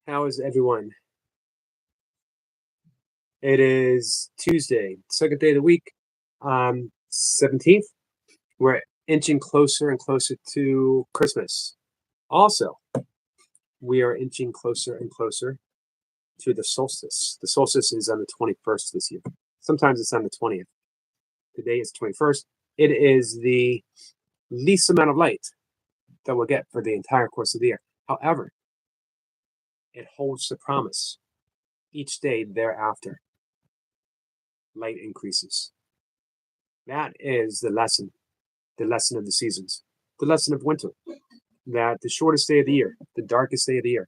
How is everyone? It is Tuesday, second day of the week, 17th. We're inching closer and closer to Christmas. Also, we are inching closer and closer to the solstice. The solstice is on the 21st this year. Sometimes it's on the 20th. Today is 21st. It is the least amount of light that we'll get for the entire course of the year. However, it holds the promise each day thereafter. Light increases. That is the lesson of the seasons, the lesson of winter, that the shortest day of the year, the darkest day of the year,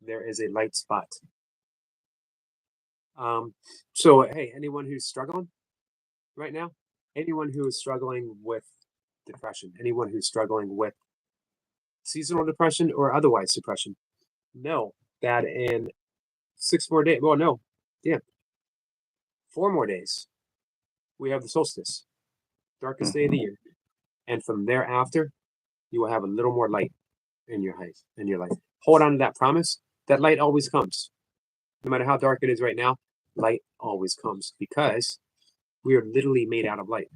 there is a light spot. So, hey, anyone who's struggling right now, anyone who is struggling with depression, anyone who's struggling with seasonal depression or otherwise depression, know that in 6 more days, well, no, yeah, 4 more days, we have the solstice, darkest day of the year. And from thereafter, you will have a little more light in your life. Hold on to that promise. That light always comes. No matter how dark it is right now, light always comes because we are literally made out of light.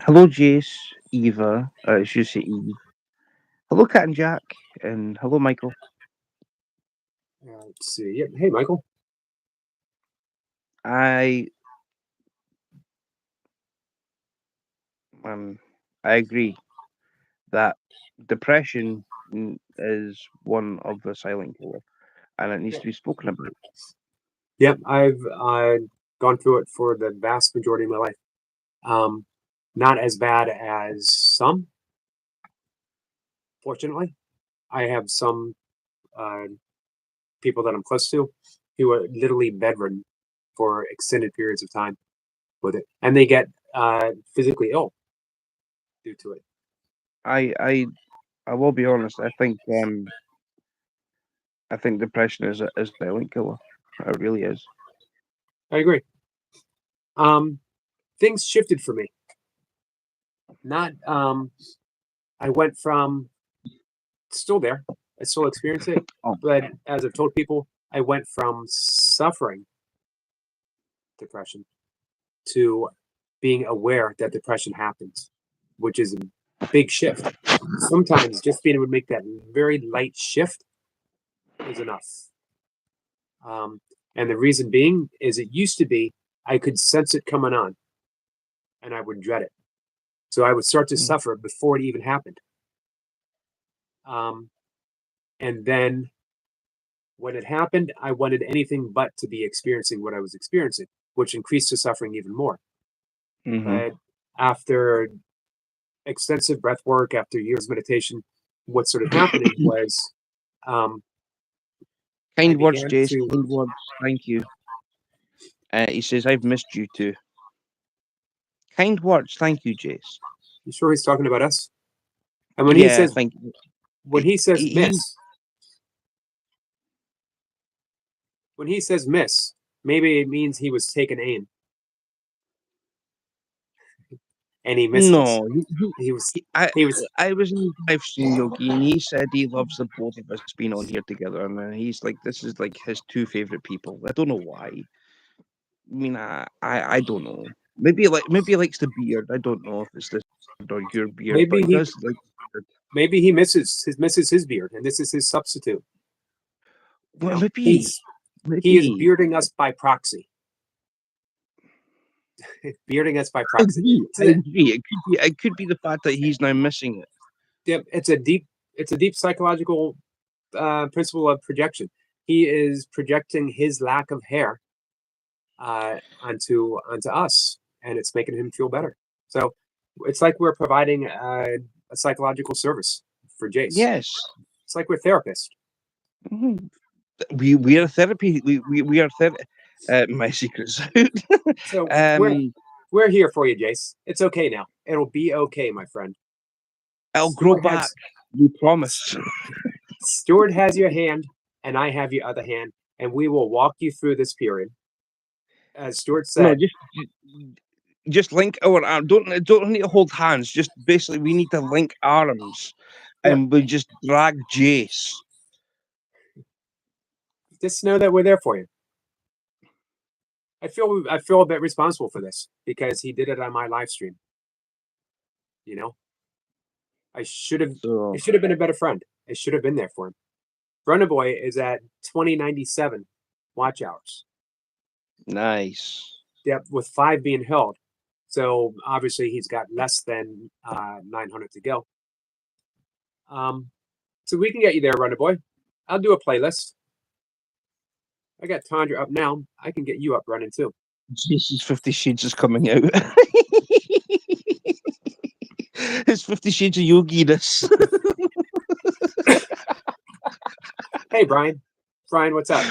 Hello, Jace, Eva, I should say Eve. Hello, Cat and Jack, and hello, Michael. Let's see. Yep. Hey, Michael. I I agree that depression is one of the silent killer, and it needs to be spoken about. Yep. I've gone through it for the vast majority of my life. Not as bad as some. Fortunately, I have some people that I'm close to who are literally bedridden for extended periods of time with it, and they get physically ill due to it. I will be honest. I think depression is a silent killer. It really is. I agree. Things shifted for me. Not I went from still there. I still experience it, Oh, but as I've told people, I went from suffering depression to being aware that depression happens, which is a big shift. Sometimes just being able to make that very light shift is enough. And the reason being is it used to be I could sense it coming on and I would dread it. So I would start to suffer before it even happened. And then when it happened, I wanted anything but to be experiencing what I was experiencing, which increased the suffering even more. But after extensive breath work, after years of meditation, what started happening was I kind words, began Jace. to. Kind words. Thank you. He says I've missed you too. Kind words. Thank you, Jace. You sure he's talking about us? And when he Yeah, says thank you. when he says He miss, when he says miss, maybe it means he was taking aim and he missed us. no, He was he- I he was I was in his live stream, Yogi, and he said he loves the both of us being on here together, and he's like, this is like his two favorite people. I don't know why. I mean, I don't know. Maybe he likes the beard. I don't know if it's this beard or your beard, but maybe he he does like. Beard. maybe he misses his beard and this is his substitute. You Well, know, maybe he is maybe bearding us by proxy. Bearding us by I proxy. agree. I So agree. It could be the fact that he's now missing it. it's a deep psychological principle of projection. He is projecting his lack of hair onto us, and it's making him feel better. So it's like we're providing a psychological service for Jace. Yes. It's like we're therapists. Mhm. We are therapy. We are therapy. My secret's out. So um, we're here for you, Jace. It's okay now. It'll be okay, my friend. I'll grow Stuart back. has We promise. Stuart has your hand, and I have your other hand, and we will walk you through this period. As Stuart No, said, just link our arm. Don't need to hold hands. Just basically, we need to link arms, and we just drag Jace. Just know that we're there for you. I feel a bit responsible for this because he did it on my live stream. You know, I should have So been a better friend. I should have been there for him. Runner Boy is at 2097 watch hours. nice. Yep, with 5 being held. So obviously he's got less than 900 to go. So we can get you there, Runner Boy. I'll do a playlist. I got Tundra up now. I can get you up running too. Jason's 50 Shades is coming out. It's 50 Shades of Yogi-ness. Hey, Brian. Brian, what's up?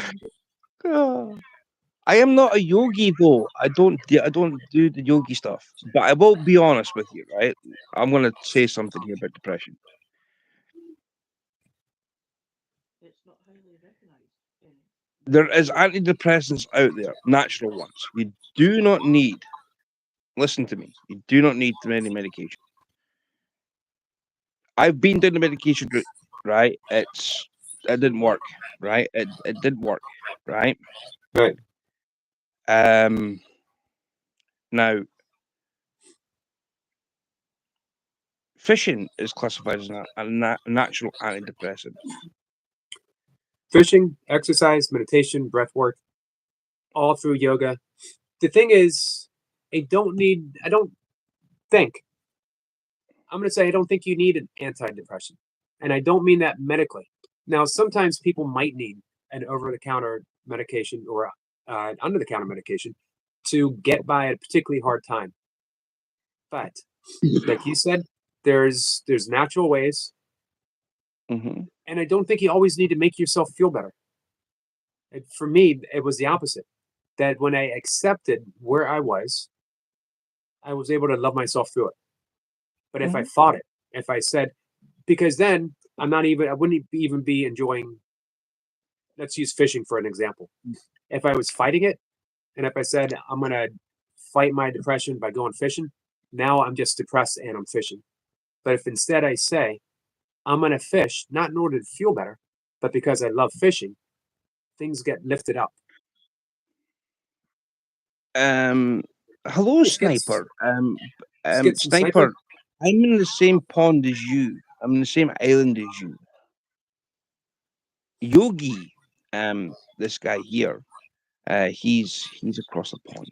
I am not a yogi though. I don't do the yogi stuff. But I will be honest with you, right? I'm gonna say something here about depression. There is antidepressants out there, natural ones. You do not need. Listen to me. You do not need any medication. I've been doing the medication route, right? It didn't work, right? It didn't work, right? Right. Now fishing is classified as a natural antidepressant. Fishing, exercise, meditation, breath work, all through yoga. The thing is, I don't think you need an antidepressant. And I don't mean that medically. Now, sometimes people might need an over-the-counter medication or under-the-counter medication to get by a particularly hard time. But like you said, there's natural ways. Mm-hmm. And I don't think you always need to make yourself feel better. And for me, it was the opposite. That when I accepted where I was able to love myself through it. But if I fought it, if I said, because then I wouldn't even be enjoying, let's use fishing for an example. If I was fighting it, and if I said, I'm going to fight my depression by going fishing, now I'm just depressed and I'm fishing. But if instead I say, I'm going to fish, not in order to feel better, but because I love fishing, things get lifted up. Hello, Let's get Sniper. some Sniper, I'm in the same pond as you. I'm in the same island as you. Yogi, this guy here, he's across the pond,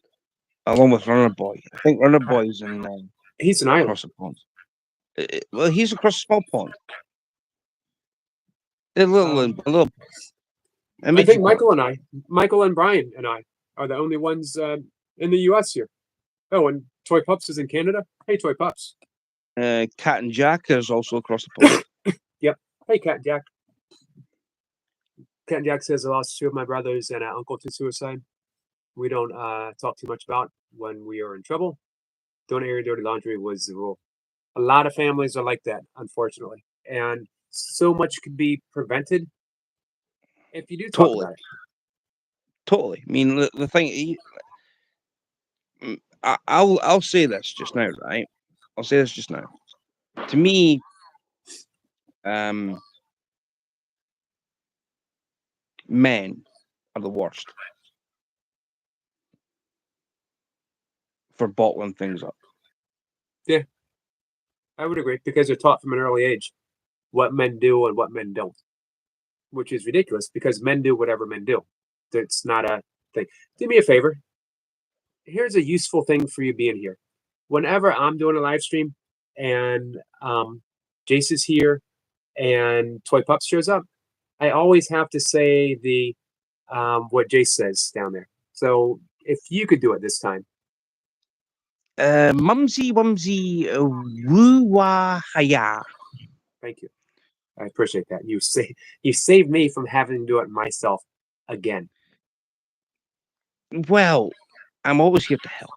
along with Runner Boy. I think Runner Boy's in He's an island. across the pond. Well, he's across a small pond. A little. I think Michael and Brian and I are the only ones in the U.S. here. Oh, and Toy Pups is in Canada. Hey, Toy Pups. Cat and Jack is also across the pond. Yep. Hey, Cat and Jack. Cat and Jack says I lost 2 of my brothers and an uncle to suicide. We don't talk too much about when we are in trouble. Don't air your dirty laundry was the rule. A lot of families are like that, unfortunately. And so much could be prevented if you do talk about it. Totally. I mean, the thing. I'll say this just now, right? I'll say this just now. To me, men are the worst for bottling things up. Yeah, I would agree because they're taught from an early age what men do and what men don't, which is ridiculous because men do whatever men do. It's not a thing. Do me a favor. Here's a useful thing for you being here. Whenever I'm doing a live stream and Jace is here and Toy Pups shows up, I always have to say the what Jace says down there. So if you could do it this time. Mumsy Wumsy Woo Wah Haya. Thank you. I appreciate that. You saved me from having to do it myself again. Well, I'm always here to help.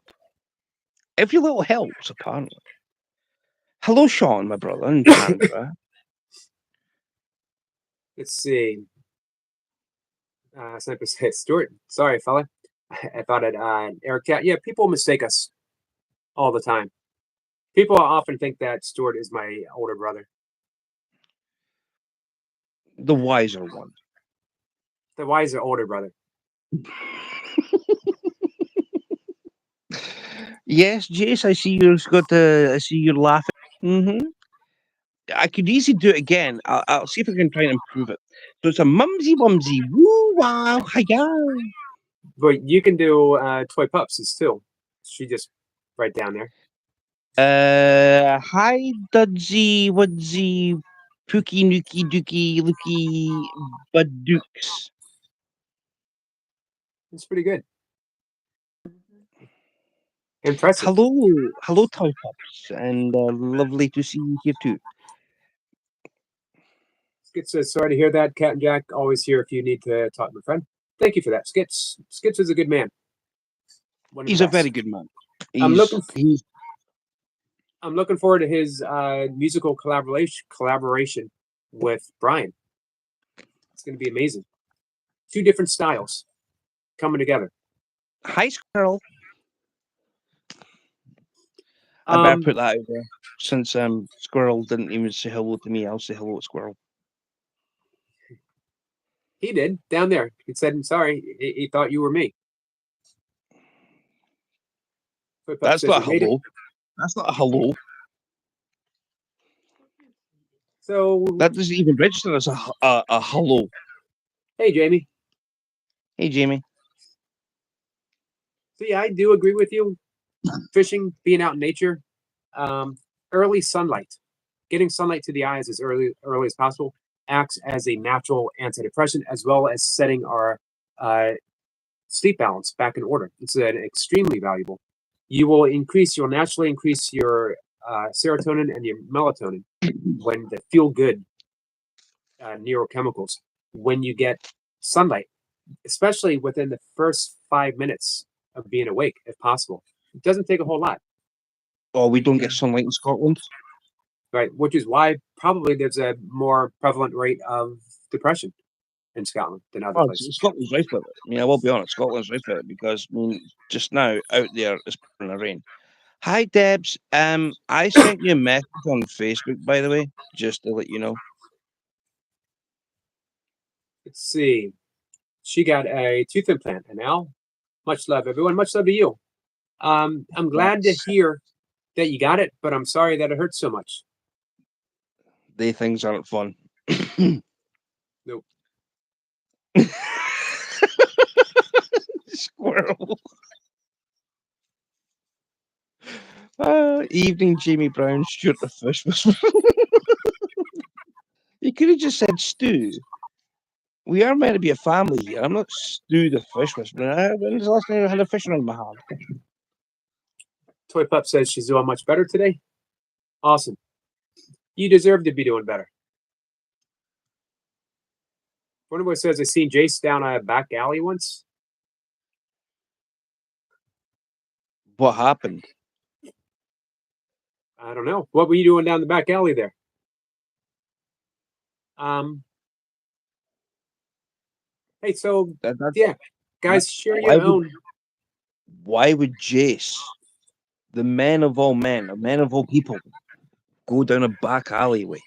Every little helps, apparently. Hello, Sean, my brother, and Tandra. Let's see. Sniper says, Stuart, sorry, fella. I thought it Eric Cat. Yeah, people mistake us all the time. People often think that Stuart is my older brother. The wiser one. The wiser older brother. Yes, Jace, I see you've got. I see you're laughing. I could easily do it again. I'll see if I can try and improve it. So it's a mumsy wumsy woo wow hiya. But you can do toy pups too. She just right down there. Hi Dudsy Woodsy Pookie Nookie Dookie Lookie Badooks. It's pretty good. Impressive. Hello, toy pups, and lovely to see you here too. Skits says, sorry to hear that, Cat and Jack. Always here if you need to talk to my friend. Thank you for that, Skits. Skits is a good man. One of the He's a best. very good man. I'm looking forward to his musical collaboration with Brian. It's going to be amazing. Two different styles coming together. Hi, Squirrel. I better put that out there. Since Squirrel didn't even say hello to me, I'll say hello to Squirrel. He did down there. He said, "I'm sorry." He thought you were me. That's not a hello. That's not a hello. So that doesn't even register as a hello. Hey, Jamie. Hey, Jamie. So yeah, I do agree with you. Fishing, being out in nature, early sunlight, getting sunlight to the eyes as early as possible acts as a natural antidepressant, as well as setting our sleep balance back in order. It's extremely valuable. You'll naturally increase your serotonin and your melatonin when the feel good neurochemicals when you get sunlight, especially within the first 5 minutes of being awake, if possible. It doesn't take a whole lot. Oh, we don't get sunlight in Scotland. Right, which is why probably there's a more prevalent rate of depression in Scotland than other places. Scotland's right for it. I mean, I will be honest, Scotland's right for it because I mean, just now out there it's pouring a rain. Hi, Debs. I sent you a message on Facebook, by the way, just to let you know. Let's see. She got a tooth implant, and now, much love, everyone. Much love to you. I'm glad to hear that you got it, but I'm sorry that it hurts so much. They things aren't fun. Nope. Squirrel. Evening, Jamie Brown, Stuart the Fish Whisperer. You could have just said Stu. We are meant to be a family here. I'm not Stu the Fish Whisperer. When's the last time I had a fish around my hand? Toy Pup says she's doing much better today. Awesome. You deserve to be doing better. Wonderboy says, I seen Jace down a back alley once. What happened? I don't know. What were you doing down the back alley there? Hey, so yeah, guys, share your own. Why would Jace, the man of all men, a man of all people, go down a back alleyway?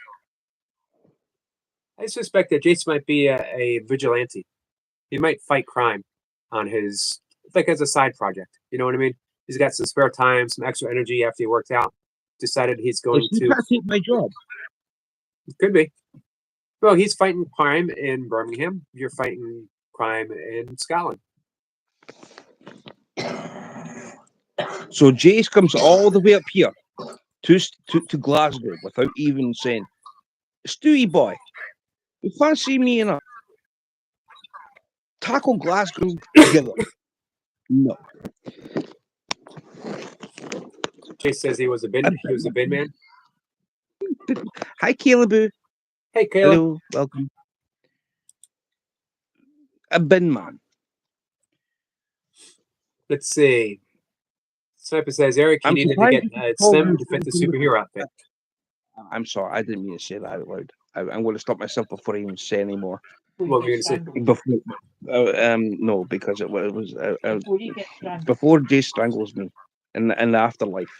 I suspect that Jace might be a vigilante. He might fight crime on his, like as a side project. You know what I mean? He's got some spare time, some extra energy after he worked out. Decided he's going to take my job. Could be. Well, he's fighting crime in Birmingham. You're fighting crime in Scotland. So Jace comes all the way up here to Glasgow without even saying, Stewie boy, you fancy me enough? Tackle Glasgow together. No. Chase says he was a bin man. Hi, Caleb. Hey, Caleb. Hello, welcome. A bin man. Let's see. Sniper says, Eric, you needed to get Slim to fit the superhero outfit. I'm sorry, I didn't mean to say that out loud. I'm going to stop myself before I even say any more. What were you going to say? No, because it was before Jay strangles me in the afterlife.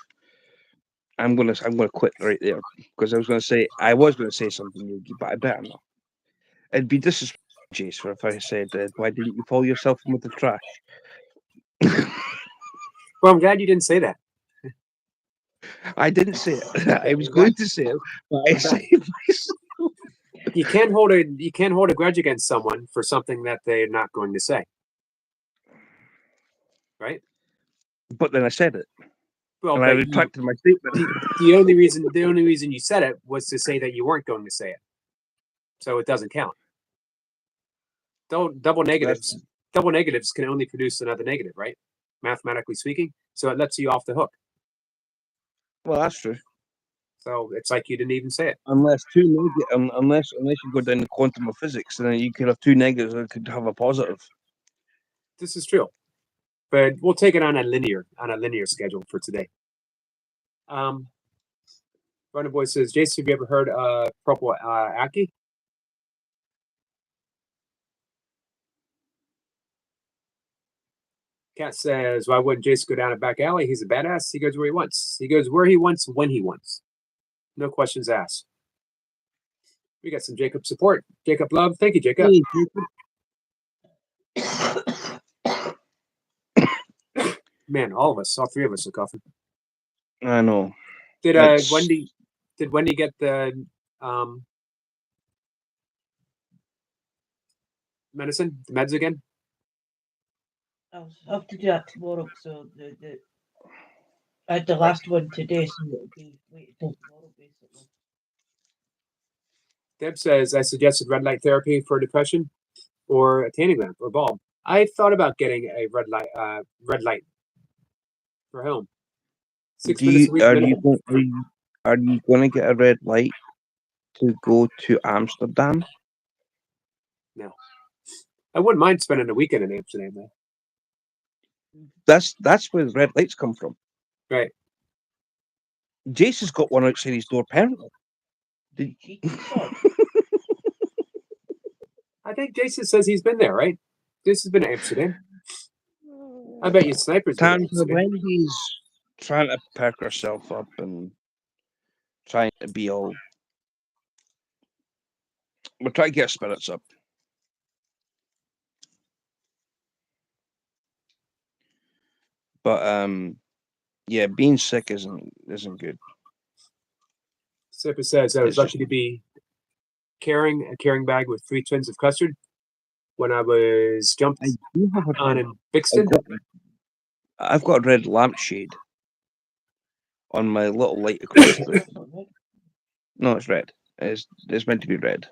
I'm gonna quit right there because I was gonna say something, but I better not. It'd be disrespectful, Jace, if I said, "Why didn't you pull yourself in with the trash?" Well, I'm glad you didn't say that. I didn't say it. I was I'm going glad- to say it, but I I'm glad- saved myself. You can't hold a grudge against someone for something that they're not going to say. Right? But then I said it, Well, and I but retracted my statement. the only reason you said it was to say that you weren't going to say it. So it doesn't count. Double negatives can only produce another negative, right? Mathematically speaking. So it lets you off the hook. Well, that's true. So it's like you didn't even say it. Unless unless you go down the quantum of physics, then you could have two negatives and could have a positive. This is true. But we'll take it on a linear schedule for today. Runner Boy says, Jason, have you ever heard Purple Aki? Cat says, why wouldn't Jason go down a back alley? He's a badass. He goes where he wants. He goes where he wants when he wants. No questions asked. We got some Jacob support. Jacob love. Thank you, Jacob. Man, all three of us are coughing. I know. Did It's- Wendy get the medicine, the meds again? I'll have to do that tomorrow. So I had the last one today, so it'll be wait until tomorrow, basically. Deb says, I suggested red light therapy for depression or a tanning lamp or bulb. I thought about getting a red light for home. 6 minutes a week minimum. Are you going to get a red light to go to Amsterdam? I wouldn't mind spending a weekend in Amsterdam, though. That's where the red lights come from. Right. Jace has got one outside his door permanently. Cheeky sod. I think Jason says he's been there, right? Jason's been to Amsterdam. I bet you Sniper's been to Times Amsterdam. when he's trying to perk herself up and trying to be all. We're trying to get our spirits up. But yeah, being sick isn't good. Sniper says I was It's just- lucky to be carrying a carrying bag with 3 tins of custard when I was jumped I do have a on in Bixton. I've got a red lampshade on my little light across the. No, it's red. It's meant to be red.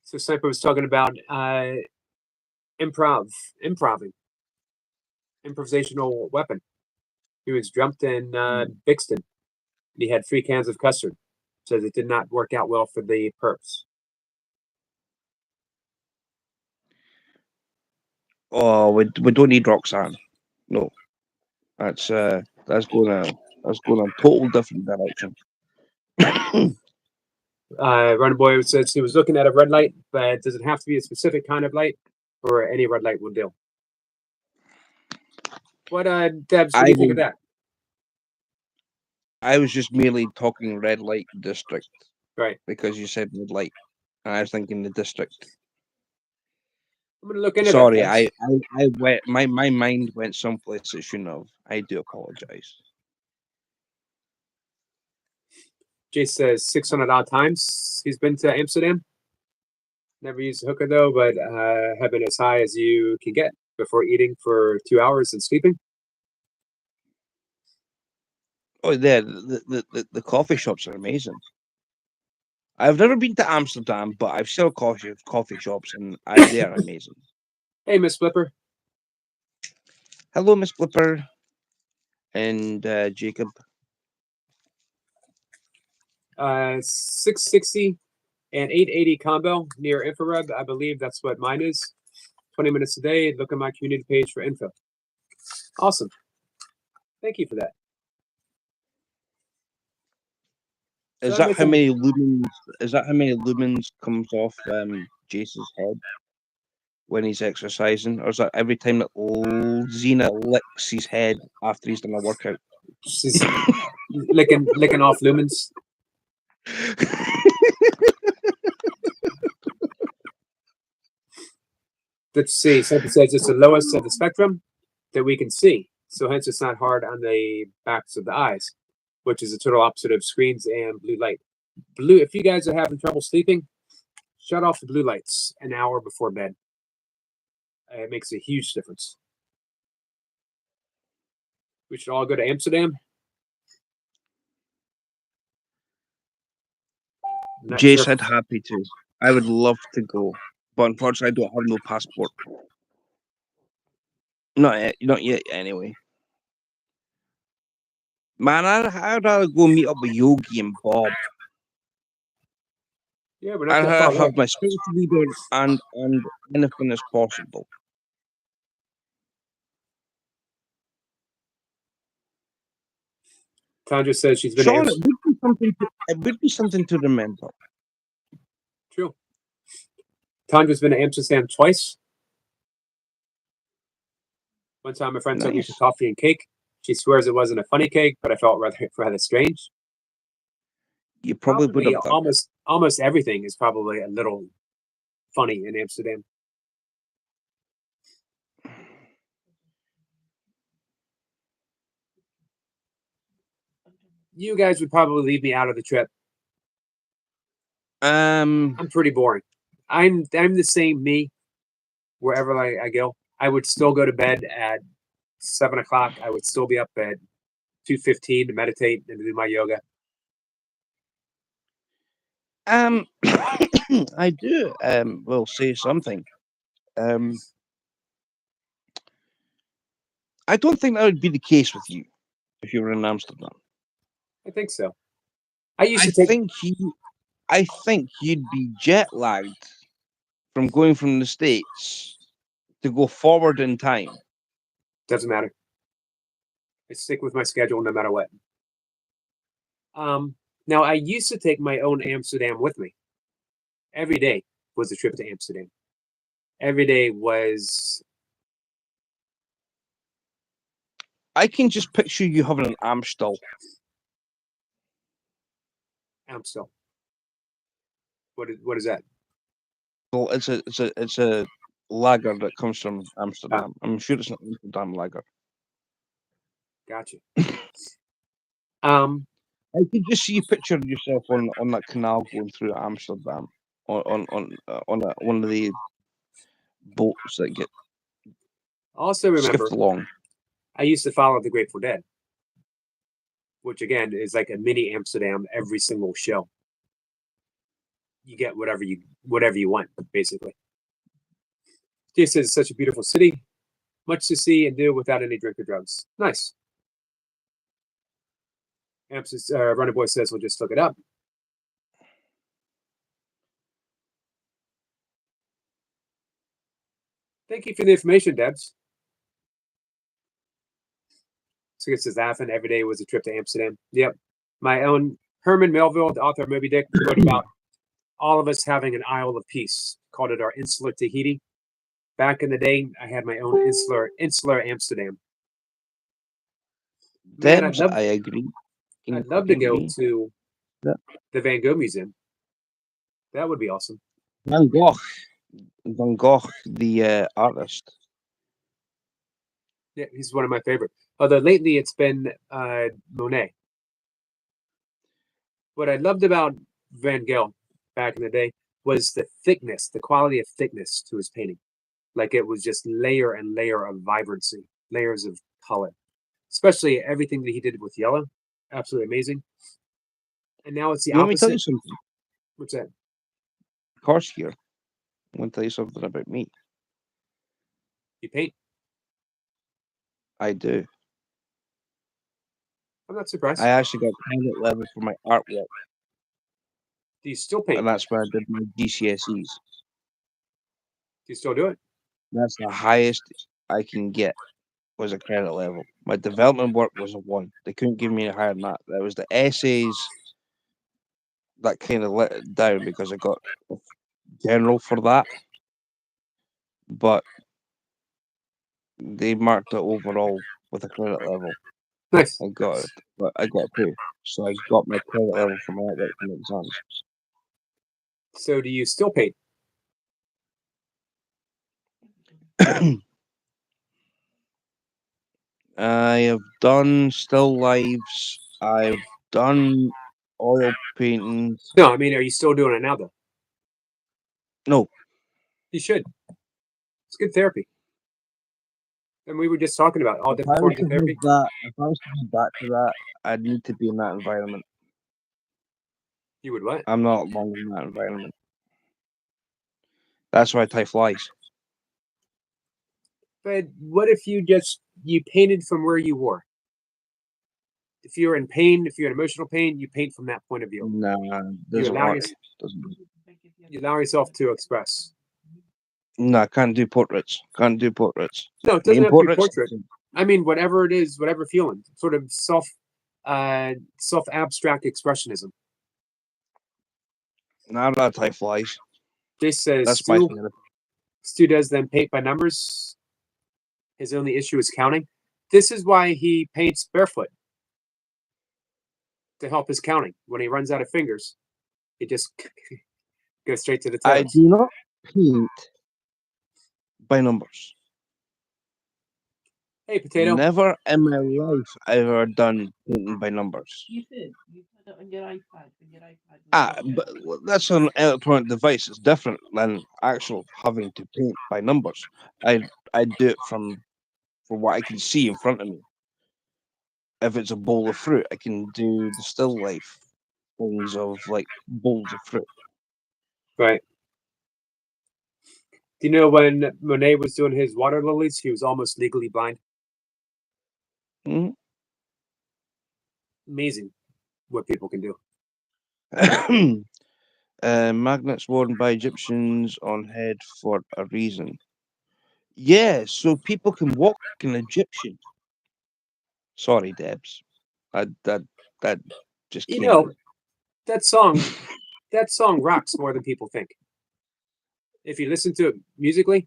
So Sniper was talking about improvisational weapon. He was jumped in Bixton. He had 3 cans of custard. Says it did not work out well for the perps. Oh, we don't need Roxanne. No, that's going a total different direction. Running Boy says he was looking at a red light, but does it have to be a specific kind of light, or any red light will do? What, Debs? What do you think of that? I was just merely talking red light district, Right. because you said red light, and I was thinking the district. I'm gonna look into Sorry, that. I went. My mind went someplace it shouldn't have. I do apologize. Jace says 600 odd times he's been to Amsterdam. Never used a hooker though, but have been as high as you can get before eating for 2 hours and sleeping. Oh, yeah, the coffee shops are amazing. I've never been to Amsterdam, but I've seen coffee shops, and they are amazing. Hey, Miss Flipper. Hello, Miss Flipper, and Jacob. 660 and 880 combo near infrared. I believe that's what mine is. 20 minutes a day. Look at my community page for info. Awesome. Thank you for that. Is So that that's how a- many lumens? Is that how many lumens comes off Jace's head when he's exercising, or is that every time that old Xena licks his head after he's done a workout? She's licking off lumens. let's see. Something says it's the lowest of the spectrum that we can see. So hence it's not hard on the backs of the eyes, which is the total opposite of screens and blue light. Blue, if you guys are having trouble sleeping, shut off the blue lights an hour before bed. It makes a huge difference. We should all go to Amsterdam. Not Jay sure- said happy to. I would love to go, but unfortunately, I don't have no passport. Not yet. Anyway, man, I'd rather go meet up with Yogi and Bob. Yeah, we're not I'd that far away. have my spiritual leader and anything as possible. Tandra says she's been to Sean, Amsterdam. it would be something to remember. True. Tandra's been to Amsterdam twice. One time, a friend took me to Nice. coffee and cake. She swears it wasn't a funny cake, but I felt rather strange. You probably would have done. Almost everything is probably a little funny in Amsterdam. You guys would probably leave me out of the trip. I'm pretty boring. I'm the same me wherever I go. I would still go to bed at 7 o'clock. I would still be up at 2:15 to meditate and do my yoga. I do. Will say something. I don't think that would be the case with you if you were in Amsterdam. I think so. I used to take. I think you'd be jet lagged from going from the States to go forward in time. Doesn't matter. I stick with my schedule no matter what. Now I used to take my own Amsterdam with me. Every day was a trip to Amsterdam. Every day was. I can just picture you having an Amstel. Amstel. What is that? Well, it's a lager that comes from Amsterdam. I'm sure it's not Amsterdam lager. Gotcha. I could just see you picturing yourself on that canal going through Amsterdam on one of the boats that get Also remember, skipped along. I used to follow the Grateful Dead, which again is like a mini Amsterdam every single show. You get whatever you want, basically. Jay says it's such a beautiful city, much to see and do without any drink or drugs. Nice. Runner Boy says we'll just look it up. Thank you for the information, Debs. So it says Athens every day was a trip to Amsterdam. Yep. My own Herman Melville, the author of Moby Dick, wrote about all of us having an Isle of Peace, called it our insular Tahiti. Back in the day, I had my own insular Amsterdam. Man, Debs, I agree. I'd love to go to the Van Gogh Museum. That would be awesome. Van Gogh, the artist. Yeah, he's one of my favorite. Although lately it's been Monet. What I loved about Van Gogh back in the day was the thickness, the quality of thickness to his painting. Like it was just layer and layer of vibrancy, layers of color. Especially everything that he did with yellow. Absolutely amazing. And now it's the Let me tell you opposite. something. What's that? Of course, here. I'm going to tell you something about me. You paint? I do. I'm not surprised. I actually got credit level for my artwork, Do you still paint? and that's where I did my GCSEs. Do you still do it? That's the highest I can get was a credit level. My development work was a 1. They couldn't give me a higher than that. That was the essays that kind of let it down because I got a general for that. But they marked it overall with a credit level. Nice. I got it, but I got 2. So I got my credit level for my artwork from the exams. So do you still paint? I have done still lives. I've done oil paintings. No, I mean, are you still doing it now, though? No, You should. It's good therapy. And we were just talking about all if different I was forms to of therapy. head that, if I was to head back to that, I'd need to be in that environment. You would what? I'm not long in that environment. That's why I tie flies. But what if you painted from where you were? If you're in pain, if you're in emotional pain, you paint from that point of view. Nah, You doesn't allow, work. yours- Doesn't. you allow yourself to express. No, I can't do portraits. Can't do portraits. No, it doesn't Main have to be portraits. portrait. I mean, whatever it is, whatever feeling, sort of self abstract expressionism. Nah, I'm not tie flies. This says That's my thing. Stu does then paint by numbers. His only issue is counting. This is why he paints barefoot to help his counting. When he runs out of fingers, he just goes straight to the I toes. do not paint by numbers. Hey, potato. Never in my life ever done painting by numbers. You did. You put it on your iPad. When your iPad was Ah, working. but that's an electronic device. It's different than actual having to paint by numbers. I do it from what I can see in front of me. If it's a bowl of fruit, I can do the still life things of like bowls of fruit. Right. Do you know when Monet was doing his water lilies, he was almost legally blind? Mhm. Amazing what people can do. Magnets worn by Egyptians on head for a reason. Yeah, so people can walk in Egyptian. Sorry, Debs. That just You came know, out. that song rocks more than people think. If you listen to it musically,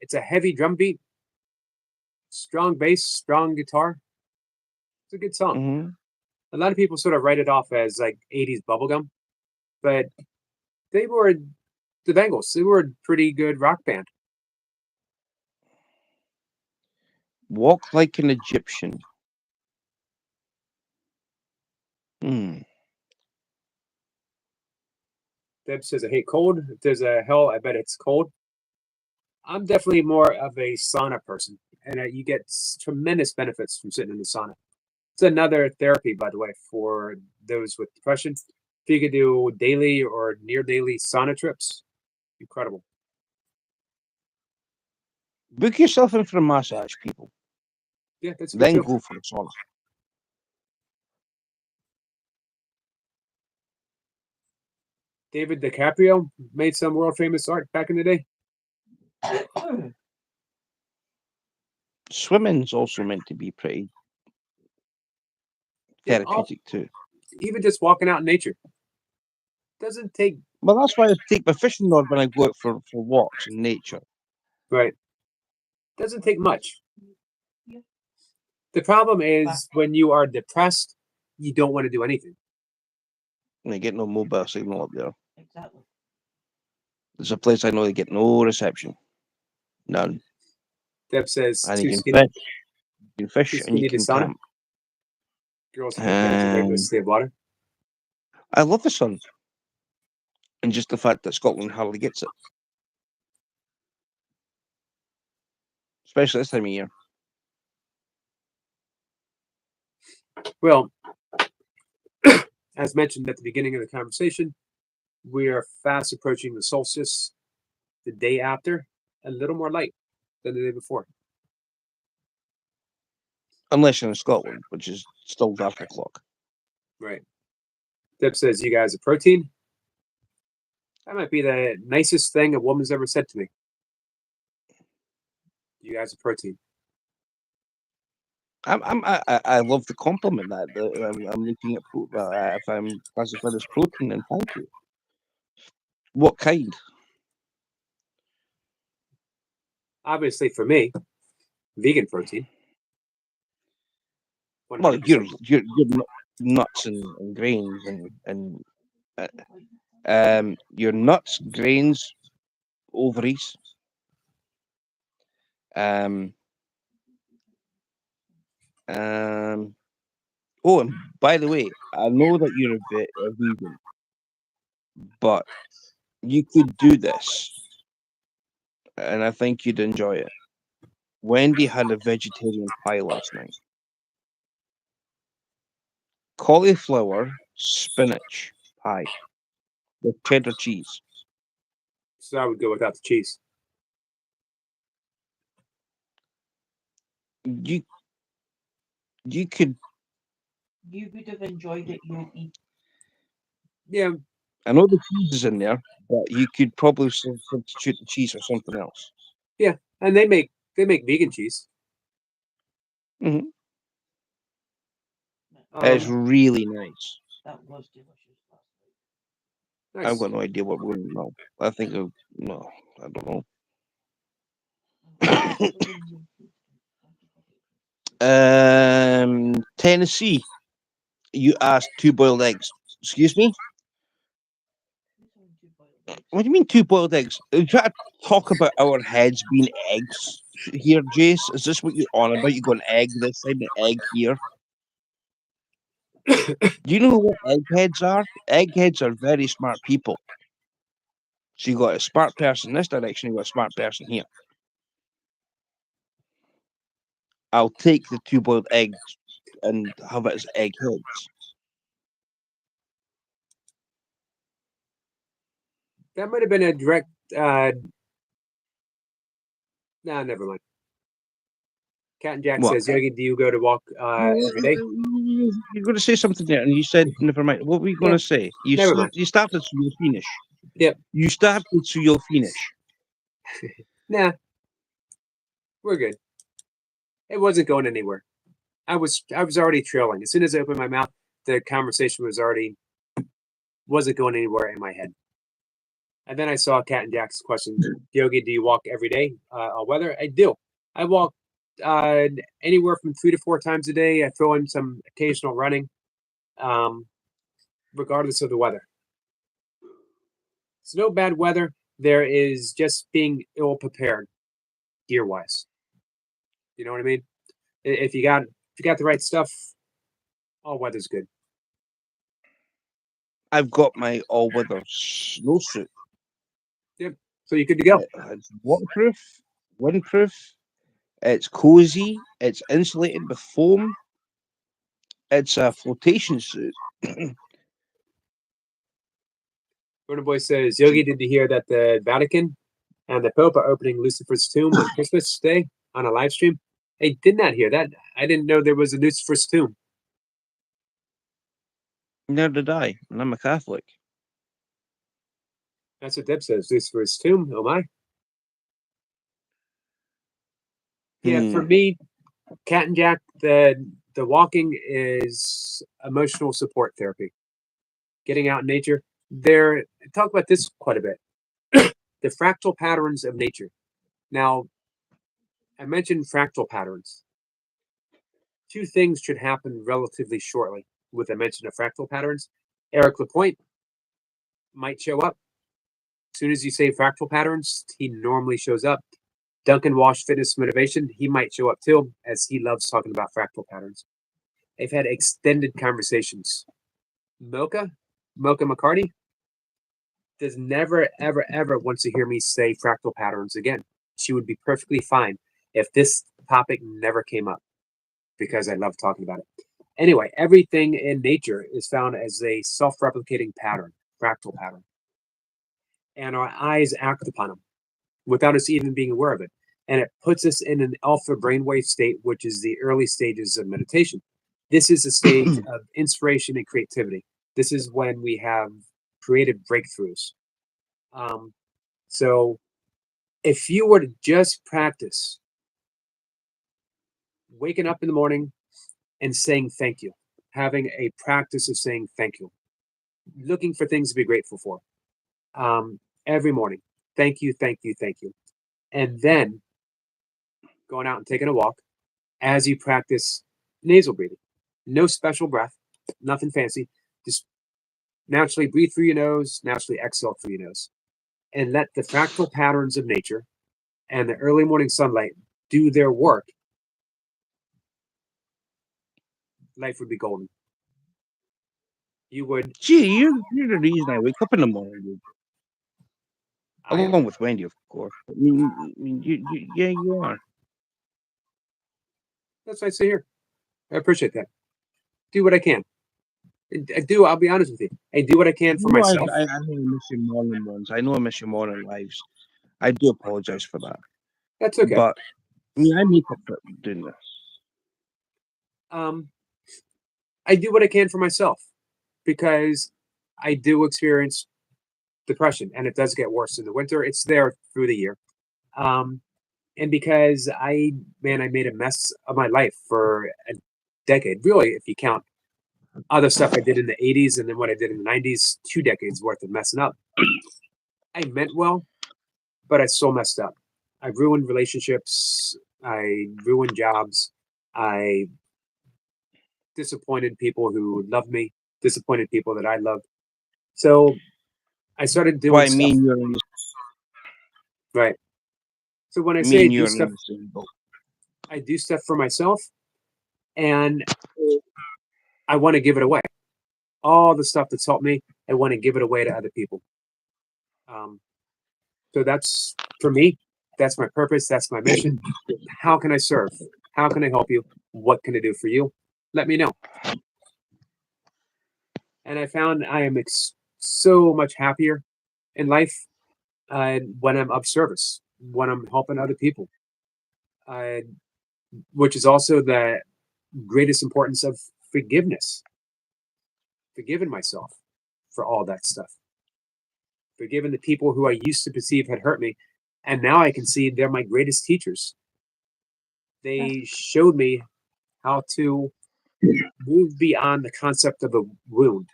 it's a heavy drum beat, strong bass, strong guitar. It's a good song. Hmm. A lot of people sort of write it off as like 80s bubblegum, but they were the Bengals. They were a pretty good rock band. Walk like an Egyptian. Hmm. Deb says, I hate cold. If there's a hell, I bet it's cold. I'm definitely more of a sauna person, and you get tremendous benefits from sitting in the sauna. It's another therapy, by the way, for those with depression. If you could do daily or near daily sauna trips, incredible. Book yourself in for a massage, people. Yeah, that's good Then too. go for a sauna. David DiCaprio made some world famous art back in the day. Swimming's also meant to be pretty Yeah, therapeutic too. even just walking out in nature doesn't take Well, that's why I take my fishing rod when I go out for walks in nature. right. Doesn't take much. The problem is when you are depressed, you don't want to do anything. And I get no mobile signal up there. Exactly. There's a place I know they get no reception. None. Deb says And too you can skinny. fish. You can fish Too and you skinny to can sauna? camp. Girls can't manage a regular Um, stay of water. I love the sun. And just the fact that Scotland hardly gets it. Especially this time of year. Well, as mentioned at the beginning of the conversation, we are fast approaching the solstice. The day after, a little more light than the day before. Unless you're in Scotland, which is still dark o'clock. Right. Deb says, you guys are protein. That might be the nicest thing a woman's ever said to me. You guys are protein. I love the compliment that I'm looking at. If I'm classified as protein, then thank you. What kind? Obviously, for me, vegan protein. Well, 100%. you're nuts and grains and your nuts, grains, ovaries, Um, oh, and by the way, I know that you're a vegan, but you could do this, and I think you'd enjoy it. Wendy had a vegetarian pie last night. Cauliflower spinach pie with cheddar cheese. So I would go without the cheese. You could. You would have enjoyed it, Yogi. Yeah, I know the cheese is in there, but you could probably substitute the cheese for something else. and they make vegan cheese. hmm It's Um, really nice. That was delicious last I've nice. got no idea what we're going to know. I think no, I don't know. Tennessee. You asked two boiled eggs. Excuse me? What do you mean two boiled eggs? Are you trying to talk about our heads being eggs here, Jace? Is this what you're on about? You got an egg this side and an egg here? Do you know what eggheads are? Eggheads are very smart people. So you got a smart person in this direction, you got a smart person here. I'll take the two boiled eggs and have it as eggheads. That might have been a direct. Nah, never mind. Cat and Jack What? says, Yogi, do you go to walk every day? You're going to say something there, and you said never mind. What were you going to say? never mind. You started, so you'll finish. Yep. You started, so you'll finish. Nah, we're good. It wasn't going anywhere. I was already trailing. As soon as I opened my mouth, the conversation wasn't going anywhere in my head. And then I saw Cat and Jack's question, Yogi, do you walk every day all weather? I do. I walk anywhere from 3 to 4 times a day. I throw in some occasional running, regardless of the weather. It's no bad weather. There is just being ill prepared, gear wise. You know what I mean? If you got the right stuff, all weather's good. I've got my all-weather snowsuit. So you're good to go. It's waterproof, windproof. It's cozy. It's insulated with foam. It's a flotation suit. Burner Boy says, Yogi, did you hear that the Vatican and the Pope are opening Lucifer's tomb on Christmas Day on a live stream? I did not hear that. I didn't know there was a Lucifer's tomb. Neither did I, and I'm a Catholic. That's what Deb says. Lucifer's tomb. Oh my. Yeah, for me, Cat and Jack, the walking is emotional support therapy. Getting out in nature. There, talk about this quite a bit. The fractal patterns of nature. Now, I mentioned fractal patterns. 2 things should happen relatively shortly with the mention of fractal patterns. Eric Lapointe might show up. As soon as you say fractal patterns, he normally shows up. Duncan Walsh Fitness Motivation, he might show up too, as he loves talking about fractal patterns. They've had extended conversations. Mocha McCarty, does never, ever, ever wants to hear me say fractal patterns again. She would be perfectly fine if this topic never came up because I love talking about it. Anyway, everything in nature is found as a self-replicating pattern, fractal pattern. And our eyes act upon them without us even being aware of it. And it puts us in an alpha brainwave state, which is the early stages of meditation. This is a stage of inspiration and creativity. This is when we have creative breakthroughs. So if you were to just practice waking up in the morning and saying thank you, having a practice of saying thank you, looking for things to be grateful for every morning. Thank you, thank you, thank you. And then going out and taking a walk as you practice nasal breathing. No special breath, nothing fancy. Just naturally breathe through your nose, naturally exhale through your nose. And let the fractal patterns of nature and the early morning sunlight do their work, life would be golden. You would, Gee, you're the reason I wake up in the morning, dude. I am. Along with Wendy, of course. Yeah, you are. That's nice to hear. I appreciate that. Do what I can. I do. I'll be honest with you. I do what I can for No, myself. I know I miss your morning ones. I know I miss your morning lives. I do apologize for that. That's okay. But I mean, I make up for doing this. I do what I can for myself because I do experience depression, and it does get worse in the winter. It's there through the year. And because I made a mess of my life for a decade, really, if you count other stuff I did in the 80s and then what I did in the 90s, 2 decades worth of messing up. I meant well, but I still messed up. I ruined relationships. I ruined jobs. I disappointed people who loved me, disappointed people that I loved. So I started doing Why stuff. me and you're in the, Right. So when I me say and do you're stuff, in the same boat. I do stuff for myself, and I want to give it away. All the stuff that's helped me, I want to give it away to other people. So that's for me. That's my purpose. That's my mission. How can I serve? How can I help you? What can I do for you? Let me know. And I found I am so much happier in life when I'm of service, when I'm helping other people, uh, which is also the greatest importance of forgiveness. Forgiving myself for all that stuff. Forgiving the people who I used to perceive had hurt me. And now I can see they're my greatest teachers. They showed me how to move beyond the concept of a wound.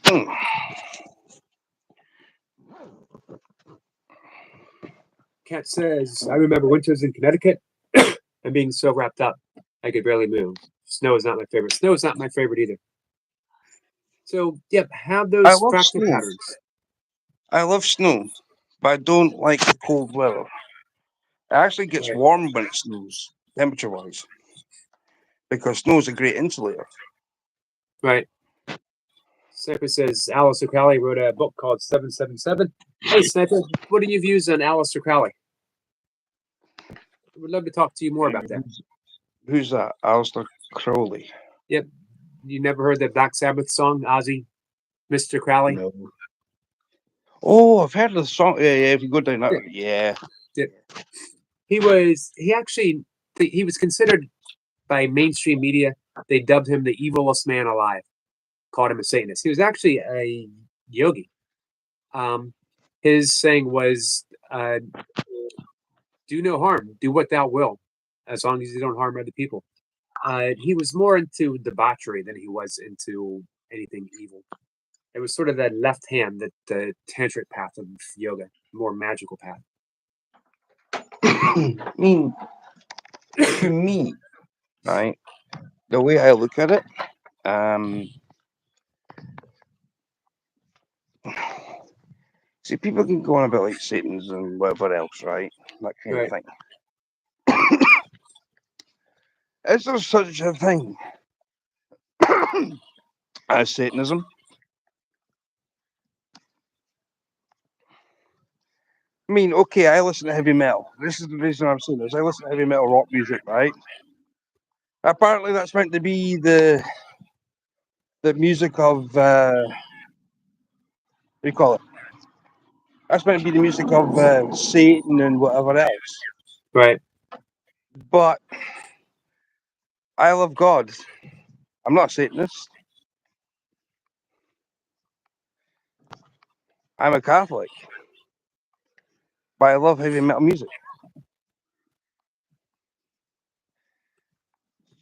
Mm. Kat says, I remember winters in Connecticut and being so wrapped up I could barely move. Snow is not my favorite. Snow is not my favorite either. So, yep, have I those love fractal snow. patterns. I love snow, but I don't like the cold weather. It actually gets Right. warm when it snows, temperature wise, because snow is a great insulator. Right. Sniper says Alistair Crowley wrote a book called 777. Hey, Sniper, what are your views on Alistair Crowley? I would love to talk to you more about that. Who's that? Alistair Crowley. Yep. You never heard the Black Sabbath song, Ozzy, Mr. Crowley? No. Oh, I've heard of the song. Yeah, if you go down that, yeah. He was considered by mainstream media. They dubbed him the evilest man alive. Called him a Satanist. He was actually a yogi. His saying was, "Do no harm. Do what thou will, as long as you don't harm other people." He was more into debauchery than he was into anything evil. It was sort of that left hand, that the tantric path of yoga, more magical path. I mean, to me, right, the way I look at it, see, people can go on about like Satan's and whatever else, right? That kind Right. of thing. Is there such a thing as Satanism? I mean, okay, I listen to heavy metal. This is the reason I'm saying this. I listen to heavy metal rock music, right? Apparently, that's meant to be the music of what do you call it? That's meant to be the music of Satan and whatever else. Right. But I love God. I'm not a Satanist. I'm a Catholic. But I love heavy metal music.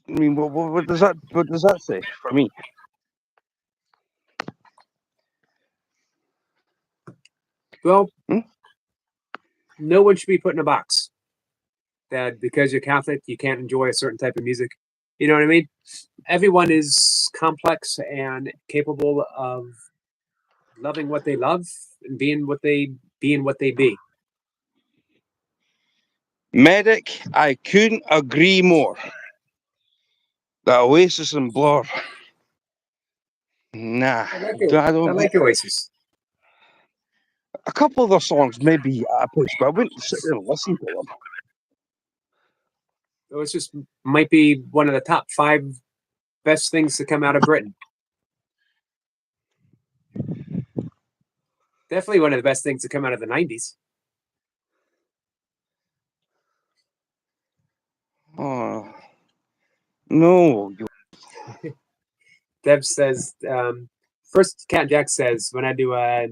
I mean, what does that say for me? Well, Hmm? no one should be put in a box. That because you're Catholic, you can't enjoy a certain type of music. You know what I mean? Everyone is complex and capable of loving what they love and being what they be. Medic, I couldn't agree more. The Oasis and Blur. Nah, I like I it. I don't. like Oasis. A couple of their songs may be at a push, but I wouldn't sit there and listen to them. Oasis might be one of the top 5 best things to come out of Britain. Definitely one of the best things to come out of the 90s. Oh no, Deb says, first Cat Jack says, when I do a,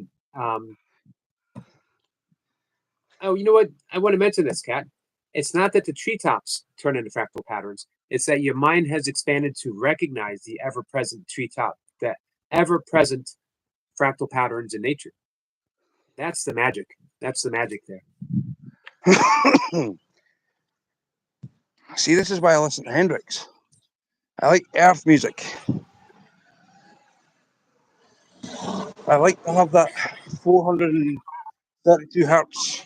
oh, you know what? I want to mention this, Cat. It's not that the treetops turn into fractal patterns. It's that your mind has expanded to recognize the ever-present treetop, the ever-present fractal patterns in nature. That's the magic. That's the magic there. See, this is why I listen to Hendrix. I like earth music. I like to have that 432 hertz.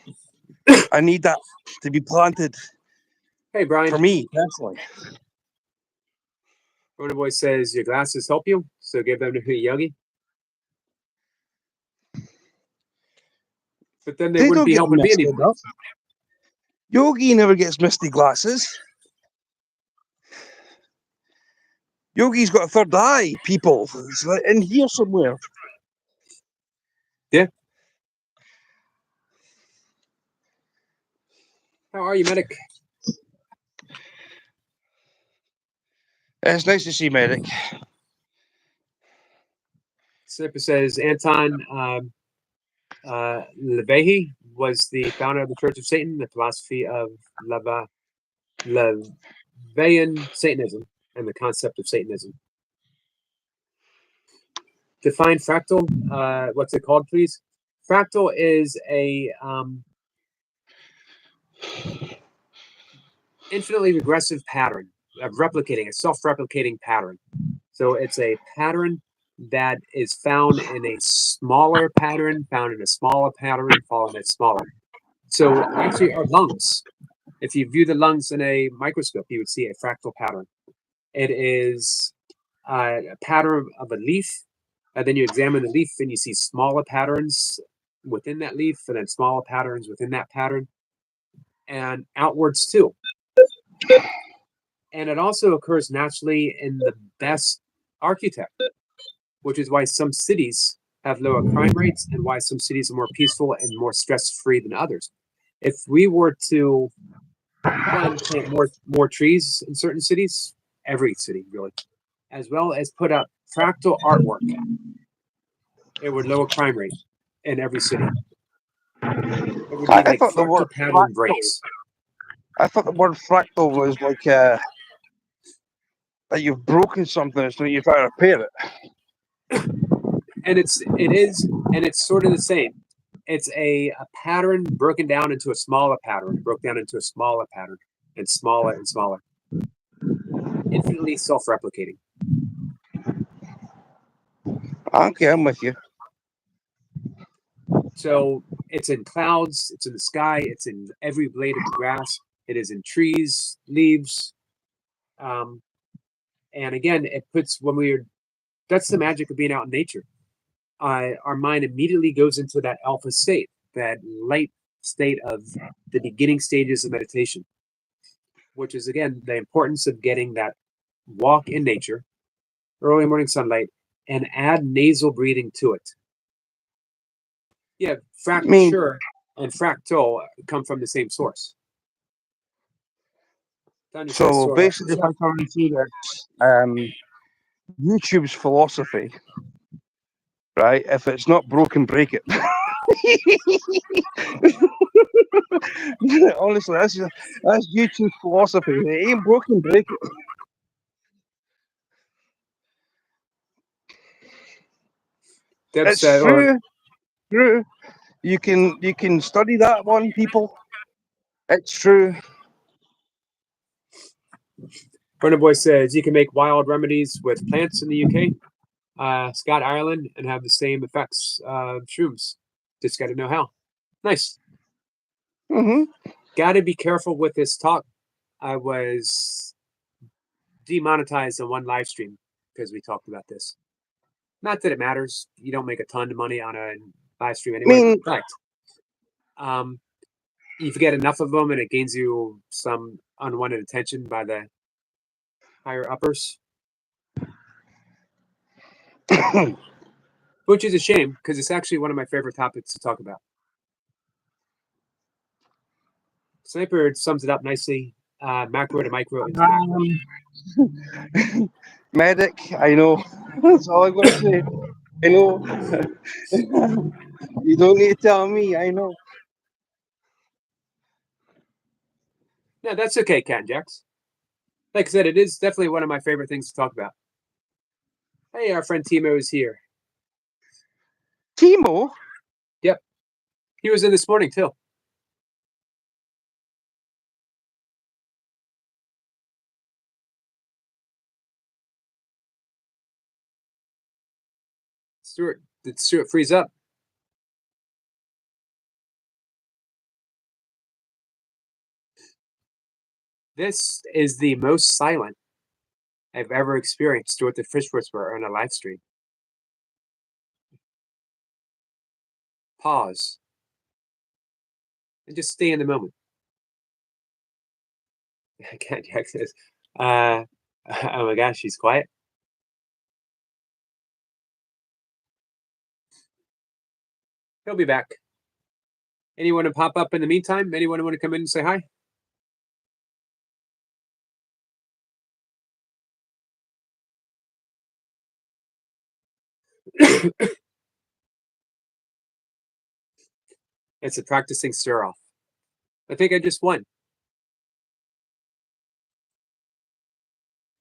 I need that to be planted Hey, Brian. for me personally. Rona Boy says, your glasses help you, so give them to Yogi. But then they wouldn't don't be get helping me messed anymore. up. Yogi never gets misty glasses. Yogi's got a third eye, people. It's like in here somewhere. Yeah. How are you, Medic? It's nice to see Medic. Snipper says Anton LaVey was the founder of the Church of Satan, the philosophy of LaVeyan Satanism, and the concept of Satanism. Define fractal. What's it called, please? Fractal is a infinitely regressive pattern of replicating, a self-replicating pattern. So it's a pattern that is found in a smaller pattern, found in a smaller pattern, followed in a smaller. So actually our lungs, if you view the lungs in a microscope, you would see a fractal pattern. It is a pattern of a leaf, and then you examine the leaf and you see smaller patterns within that leaf, and then smaller patterns within that pattern, and outwards too. And it also occurs naturally in the best architect, which is why some cities have lower crime rates and why some cities are more peaceful and more stress-free than others. If we were to plant more trees in certain cities, every city really, as well as put up fractal artwork, it would lower crime rate in every city. It would be like thought the word fractal pattern breaks. I thought the word fractal was like that you've broken something, so you try to repair it. And it's sort of the same. It's a pattern broken down into a smaller pattern, broke down into a smaller pattern, and smaller and smaller. Infinitely self-replicating. Okay, I'm with you. So it's in clouds, it's in the sky, it's in every blade of the grass, it is in trees, leaves. And again, it puts that's the magic of being out in nature. Our mind immediately goes into that alpha state, that light state of the beginning stages of meditation, which is, again, the importance of getting that walk in nature, early morning sunlight, and add nasal breathing to it. Yeah, fracture and fractal come from the same source. So basically, if I come and see that YouTube's philosophy, right? If it's not broken, break it. Honestly, that's YouTube's philosophy. It ain't broken, break it. It's true. True. You can study that one, people. It's true. Burner Boy says you can make wild remedies with plants in the UK, Scott Ireland, and have the same effects of shrooms. Just got to know how. Nice. Mm-hmm. got to be careful with this talk. I was demonetized on one live stream because we talked about this. Not that it matters. You don't make a ton of money on a live stream anyway. mean- But you get enough of them and it gains you some unwanted attention by the higher uppers, which is a shame because it's actually one of my favorite topics to talk about. Sniper sums it up nicely. Macro to micro into macro. Medic, I know. That's all I'm gonna say. I know. You don't need to tell me. I know. No, that's okay, Cat and Jax. Like I said, it is definitely one of my favorite things to talk about. Hey, our friend Timo is here. Timo. He was in this morning too. Stuart, did Stuart freeze up? This is the most silent I've ever experienced Stuart the Fish Whisperer on a live stream. Pause. And just stay in the moment. Cat Jack says, oh my gosh, she's quiet. He'll be back. Anyone to pop up in the meantime? Anyone want to come in and say hi? It's a practicing stir off. I think I just won.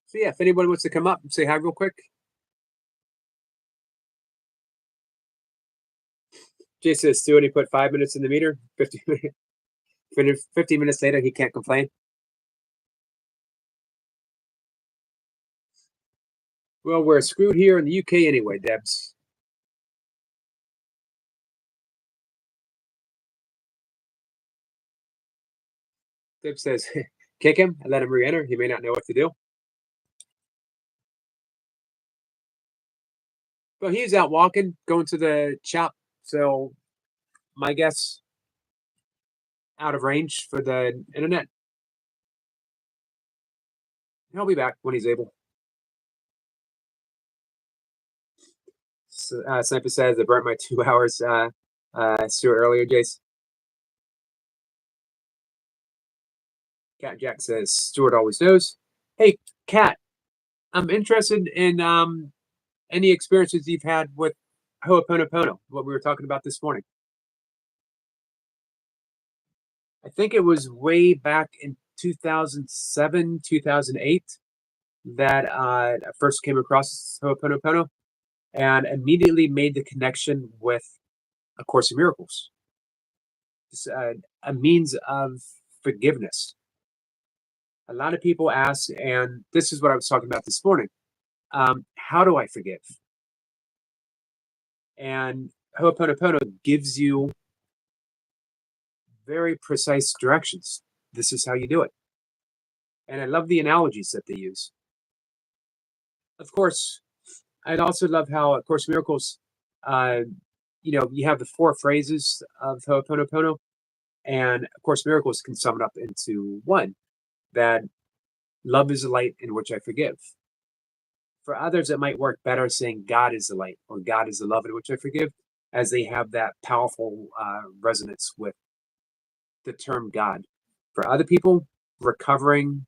So yeah, if anyone wants to come up and say hi real quick. Jason says, Stu, and he put 5 minutes in the meter. 50 minutes. 50 minutes later, he can't complain. Well, we're screwed here in the UK anyway, Debs. Deb says, kick him and let him re-enter. He may not know what to do. But he's out walking, going to the shop. So my guess, out of range for the internet. He'll be back when he's able. So, Sniper says, I burnt my 2 hours, Stuart, earlier, Jace. Cat Jack says, Stuart always knows. Hey, Cat, I'm interested in any experiences you've had with Ho'oponopono, what we were talking about this morning. I think it was way back in 2007, 2008 that I first came across Ho'oponopono and immediately made the connection with A Course in Miracles. It's a means of forgiveness. A lot of people ask, and this is what I was talking about this morning, how do I forgive? And Ho'oponopono gives you very precise directions. This is how you do it. And I love the analogies that they use. Of course, I'd also love how A Course in Miracles, you have the 4 phrases of Ho'oponopono, and A Course in Miracles can sum it up into one, that love is the light in which I forgive. For others, it might work better saying God is the light or God is the love in which I forgive, as they have that powerful resonance with the term God. For other people, recovering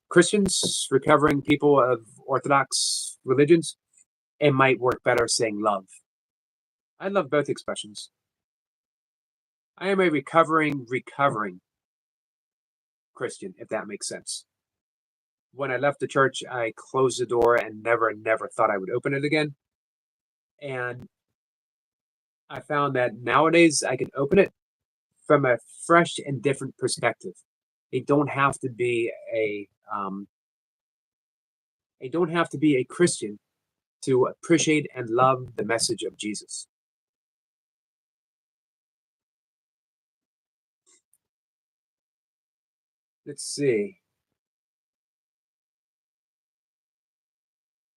Christians, recovering people of Orthodox religions, it might work better saying love. I love both expressions. I am a recovering Christian, if that makes sense. When I left the church, I closed the door and never thought I would open it again. And I found that nowadays I can open it from a fresh and different perspective. They don't have to be a Christian to appreciate and love the message of Jesus. Let's see.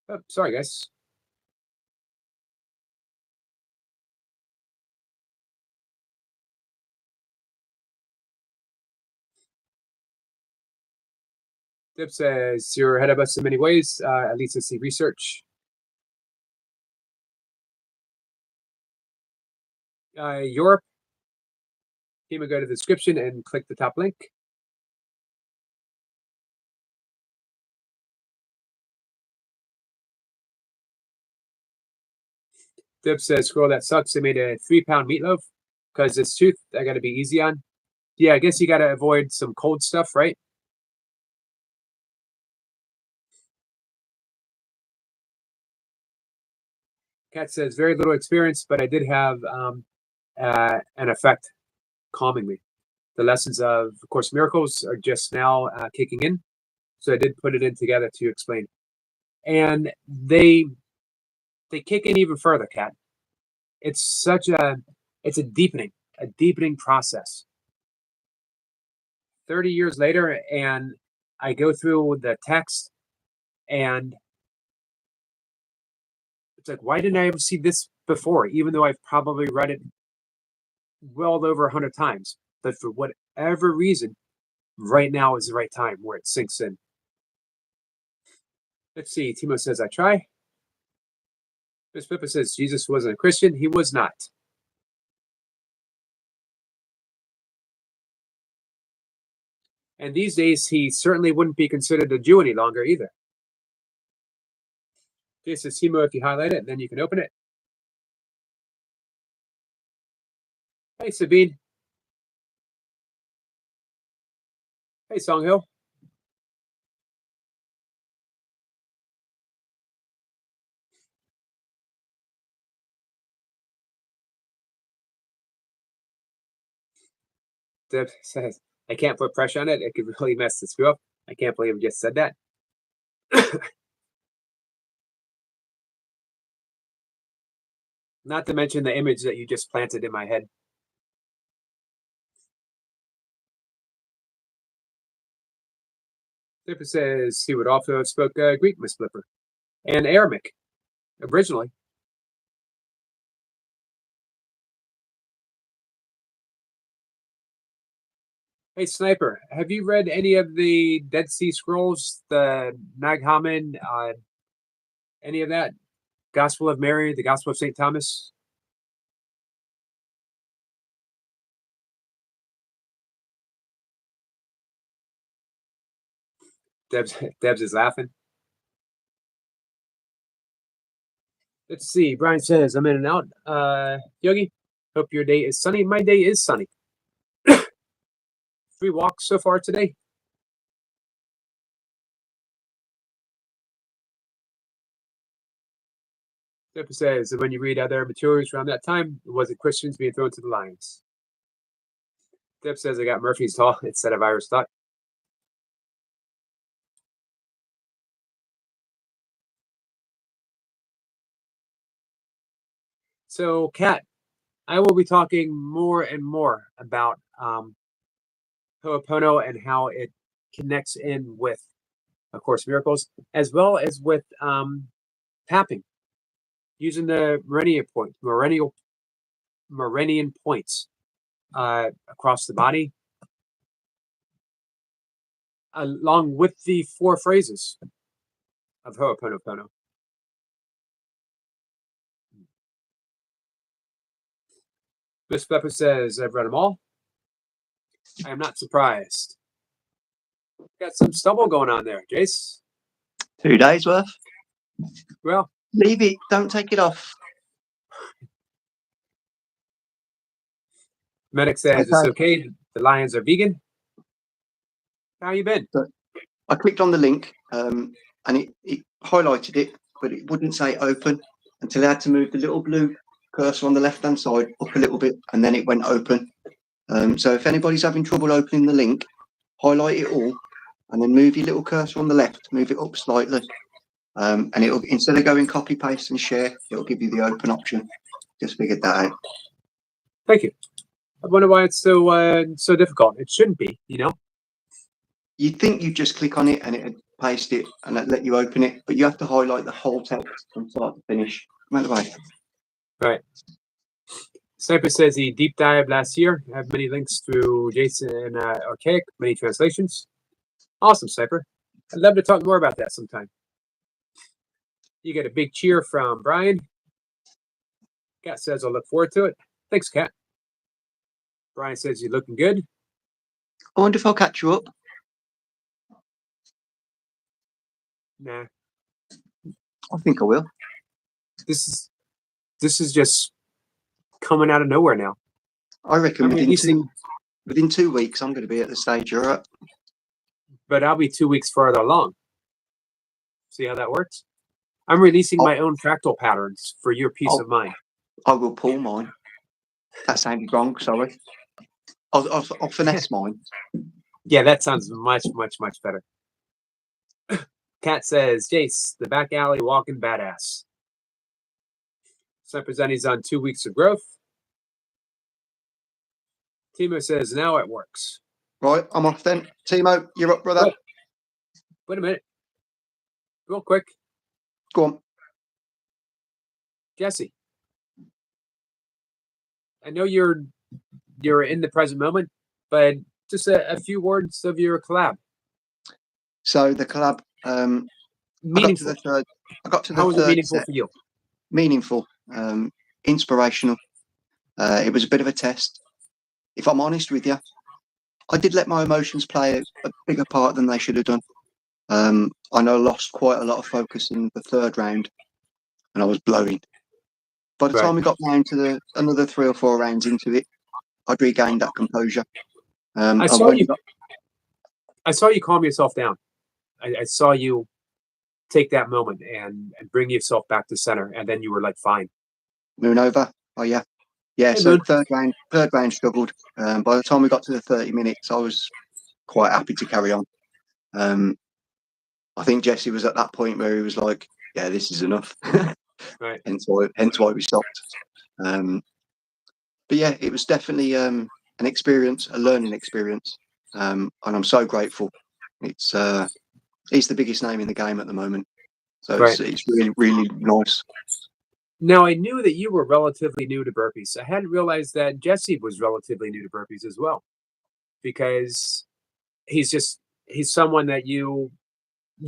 Oh, sorry, guys. Dip says, you're ahead of us in many ways. At least I see research. Europe. You can go to the description and click the top link. Dip says, scroll, that sucks. They made a 3-pound meatloaf because it's truth. I got to be easy on. Yeah, I guess you got to avoid some cold stuff, right? Kat says, very little experience, but I did have an effect calming me. The lessons of Course in Miracles are just now kicking in. So I did put it in together to explain. And they kick in even further, Kat. It's a deepening process. 30 years later, and I go through the text, and it's like, why didn't I ever see this before? Even though I've probably read it well over 100 times. But for whatever reason, right now is the right time where it sinks in. Let's see. Timo says, I try. Miss Pippa says, Jesus wasn't a Christian. He was not. And these days, he certainly wouldn't be considered a Jew any longer either. Okay, so Timo, if you highlight it, then you can open it. Hey, Sabine. Hey, Songhill. Deb says, I can't put pressure on it. It could really mess the screw up. I can't believe I just said that. Not to mention the image that you just planted in my head. Flipper says he would also have spoke Greek, Miss Flipper, and Aramaic originally. Hey, Sniper, have you read any of the Dead Sea Scrolls, the Nag Hammadi, any of that? Gospel of Mary, the Gospel of St. Thomas? Debs is laughing. Let's see. Brian says, I'm in and out. Yogi, hope your day is sunny. My day is sunny. 3 walks so far today. Deb says, when you read other materials around that time, it wasn't Christians being thrown to the lions. Deb says, I got Murphy's Law instead of Irish thought. So, Kat, I will be talking more and more about Ho'oponopono and how it connects in with A Course in Miracles, as well as with tapping, using the meridian points across the body, along with the 4 phrases of Ho'oponopono. Miss Pepper says, I've read them all. I am not surprised. Got some stubble going on there, Jace. 2 days worth. Well, Leave it. Don't take it off. Medic says it's okay. The lions are vegan. How you been? I clicked on the link and it highlighted it, but it wouldn't say open until I had to move the little blue cursor on the left-hand side up a little bit, and then it went open. So if anybody's having trouble opening the link, highlight it all, and then move your little cursor on the left, move it up slightly, and it'll, instead of going copy, paste, and share, it'll give you the open option. Just figured that out. Thank you. I wonder why it's so difficult. It shouldn't be, you know. You'd think you'd just click on it and it'd paste it and it'd let you open it, but you have to highlight the whole text from start to finish. By the way, Right. Sniper says he deep dived last year. I have many links through Jason and Archaic, many translations. Awesome, Sniper. I'd love to talk more about that sometime. You get a big cheer from Brian. Cat says, I'll look forward to it. Thanks, Cat. Brian says, you're looking good. I wonder if I'll catch you up. Nah, I think I will. this is just coming out of nowhere now. I reckon I'm releasing, within 2 weeks, I'm going to be at the stage you're at. but I'll be 2 weeks further along. See how that works? I'm releasing my own fractal patterns for your peace of mind. I will pull mine. That sounded wrong. Sorry. I'll finesse mine. Yeah, that sounds much, much, much better. Cat says, Jace, the back alley walking badass. Sniper Zenny's on 2 weeks of growth. Timo says, now it works. Right, I'm off then. Timo, you're up, brother. Wait a minute. Real quick. Go on. Jesse. I know you're in the present moment, but just a few words of your collab. So the collab, Meaningful. I got to the How was it third meaningful set. for you? Meaningful, inspirational. It was a bit of a test. If I'm honest with you, I did let my emotions play a bigger part than they should have done. I know I lost quite a lot of focus in the third round, and I was blowing. By the Right. time we got down to another 3 or 4 rounds into it, I'd regained that composure. I I've saw only you. got- I saw you calm yourself down. I saw you take that moment and bring yourself back to center, and then you were like, fine. Moon over. Oh yeah, yeah. Hey, So Moon. third round struggled. By the time we got to the 30 minutes, I was quite happy to carry on. I think Jesse was at that point where he was like, "Yeah, this is enough." Right. hence why we stopped. But yeah, it was definitely an experience, a learning experience, and I'm so grateful. He's the biggest name in the game at the moment, so Right. it's really really nice. Now, I knew that you were relatively new to burpees. I hadn't realized that Jesse was relatively new to burpees as well, because he's someone that you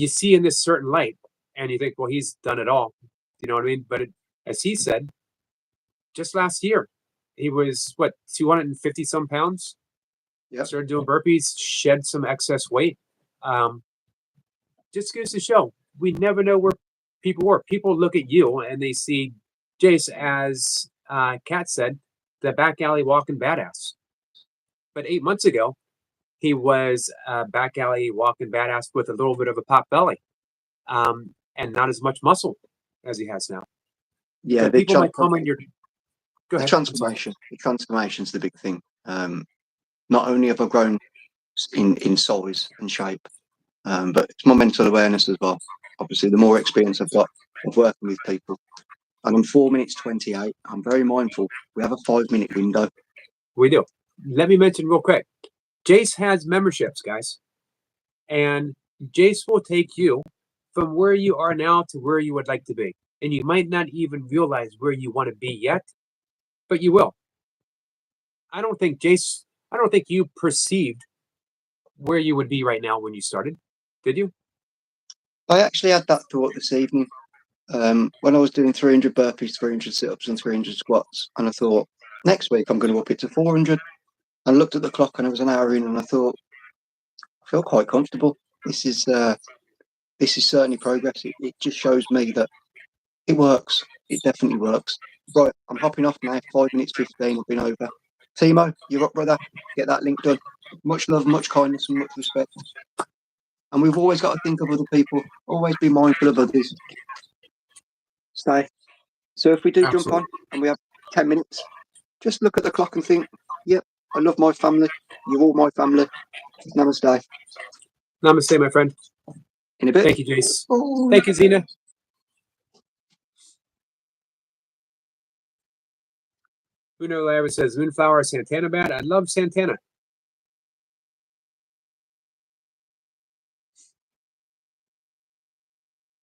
see in this certain light, and you think, well, he's done it all. You know what I mean? But as he said, just last year, he was, 250 some pounds? Yep. Started doing burpees, shed some excess weight. Just goes to show, we never know where people were. People look at you and they see Jace, as Kat said, the back alley walking badass. But 8 months ago, he was a back alley walking badass with a little bit of a pop belly, and not as much muscle as he has now. Yeah, But people might comment your. Go the ahead. transformation. The transformation's the big thing. Not only have I grown in size and shape, but it's my mental awareness as well. Obviously, the more experience I've got of working with people, and I'm 4 minutes 28. I'm very mindful. We have a 5-minute window. We do. Let me mention real quick. Jace has memberships, guys, and Jace will take you from where you are now to where you would like to be, and you might not even realize where you want to be yet, but you will. I don't think you perceived where you would be right now when you started, did you? I actually had that thought this evening when I was doing 300 burpees, 300 sit-ups, and 300 squats, and I thought next week I'm going to up it to 400. And looked at the clock, and it was an hour in, and I thought I feel quite comfortable. This is certainly progress. It just shows me that it works. It definitely works. Right, I'm hopping off now. 5 minutes 15. I've been over. Timo, you're up, brother. Get that link done. Much love, much kindness, and much respect. And we've always got to think of other people. Always be mindful of others. Stay. So if we do jump on and we have 10 minutes, just look at the clock and think, yep, I love my family. You're all my family. Namaste. Namaste, my friend. In a bit. Thank you, Jace. Thank you, Zena. Uno Lara says, Moonflower, Santana bad. I love Santana.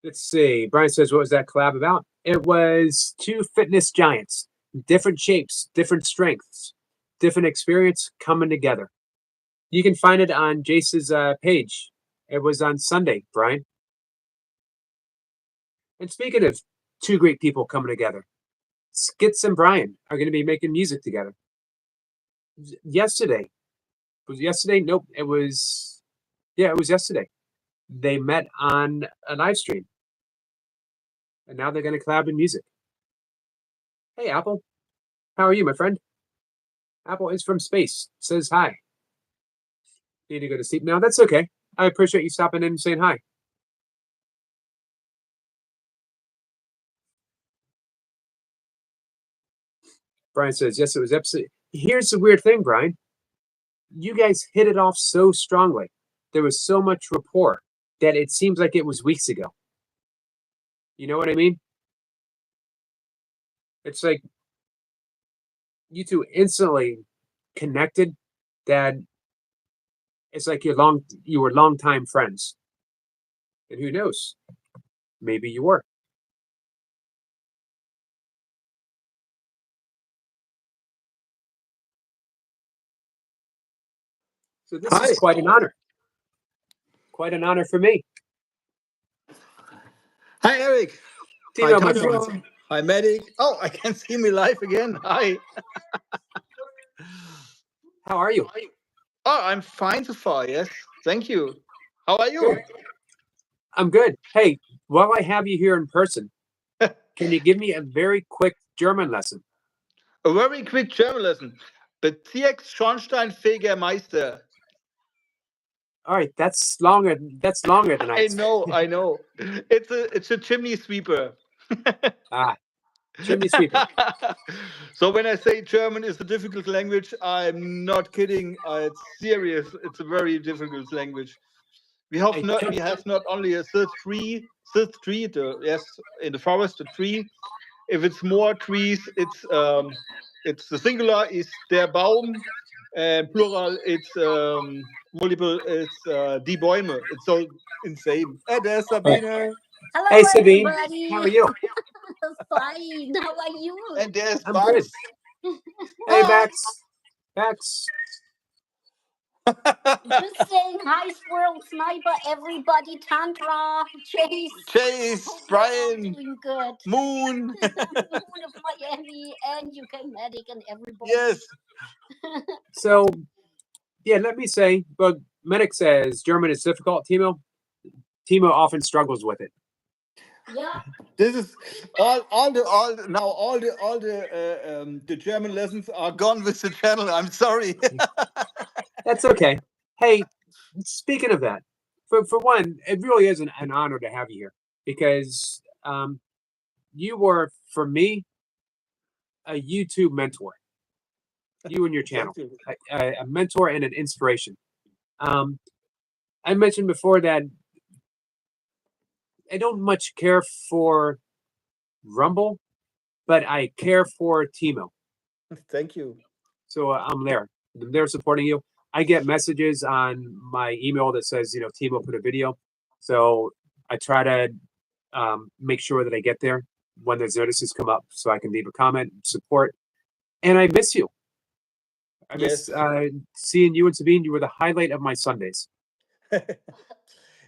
Let's see. Brian says, what was that collab about? It was two fitness giants, different shapes, different strengths, different experience coming together. You can find it on Jace's page. It was on Sunday, Brian. And speaking of two great people coming together, Skits and Brian are going to be making music together. Yesterday. Was it yesterday? Nope. It was yesterday. They met on a live stream. And now they're going to collab in music. Hey, Apple. How are you, my friend? Apple is from space. Says hi. Need to go to sleep now? That's okay. I appreciate you stopping in and saying hi. Brian says, yes, it was episode. Here's the weird thing, Brian. You guys hit it off so strongly. There was so much rapport that it seems like it was weeks ago. You know what I mean? It's like you two instantly connected that it's like you were longtime friends. And who knows? Maybe you were. So this Hi. is quite an honor. Quite an honor for me. Hi, Eric. Hi, Timo, my friend. Tandra. Hi, Medic. Oh, I can see me live again. Hi. How are you? Oh, I'm fine so far. Yes. Thank you. How are you? I'm good. Hey, while I have you here in person, can you give me a very quick German lesson? A very quick German lesson. Bezirksschornsteinfeger Meister. All right, that's longer than I I know. It's a chimney sweeper. chimney sweeper. So when I say German is a difficult language, I'm not kidding. It's serious. It's a very difficult language. We have not only a third tree, yes, in the forest, a tree. If it's more trees, it's the singular is der Baum, and plural it's multiple it's die Bäume. It's so insane. Hey, there's Sabine. Hello, Hey, Sabine. everybody. How are you? Fine. How are you? And there's I'm Bugs. Hey, Max. Max. Just saying hi, Squirrel Sniper, everybody, Tantra, Chase. Chase, Hope you're all Brian, doing good. Moon. Moon of Miami, and UK Medic and everybody. Yes. So, yeah, let me say, but Medic says German is difficult, Timo. Timo often struggles with it. Yeah. This is all the German lessons are gone with the channel. I'm sorry. That's okay. Hey, speaking of that, for one, it really is an honor to have you here because you were, for me, a YouTube mentor. You and your channel, Thank you. a mentor and an inspiration. I mentioned before that I don't much care for Rumble, but I care for Timo. Thank you. So I'm there. I'm there supporting you. I get messages on my email that says, Timo put a video. So I try to make sure that I get there when those notices come up so I can leave a comment, support. And I miss you. I miss seeing you and Sabine. You were the highlight of my Sundays.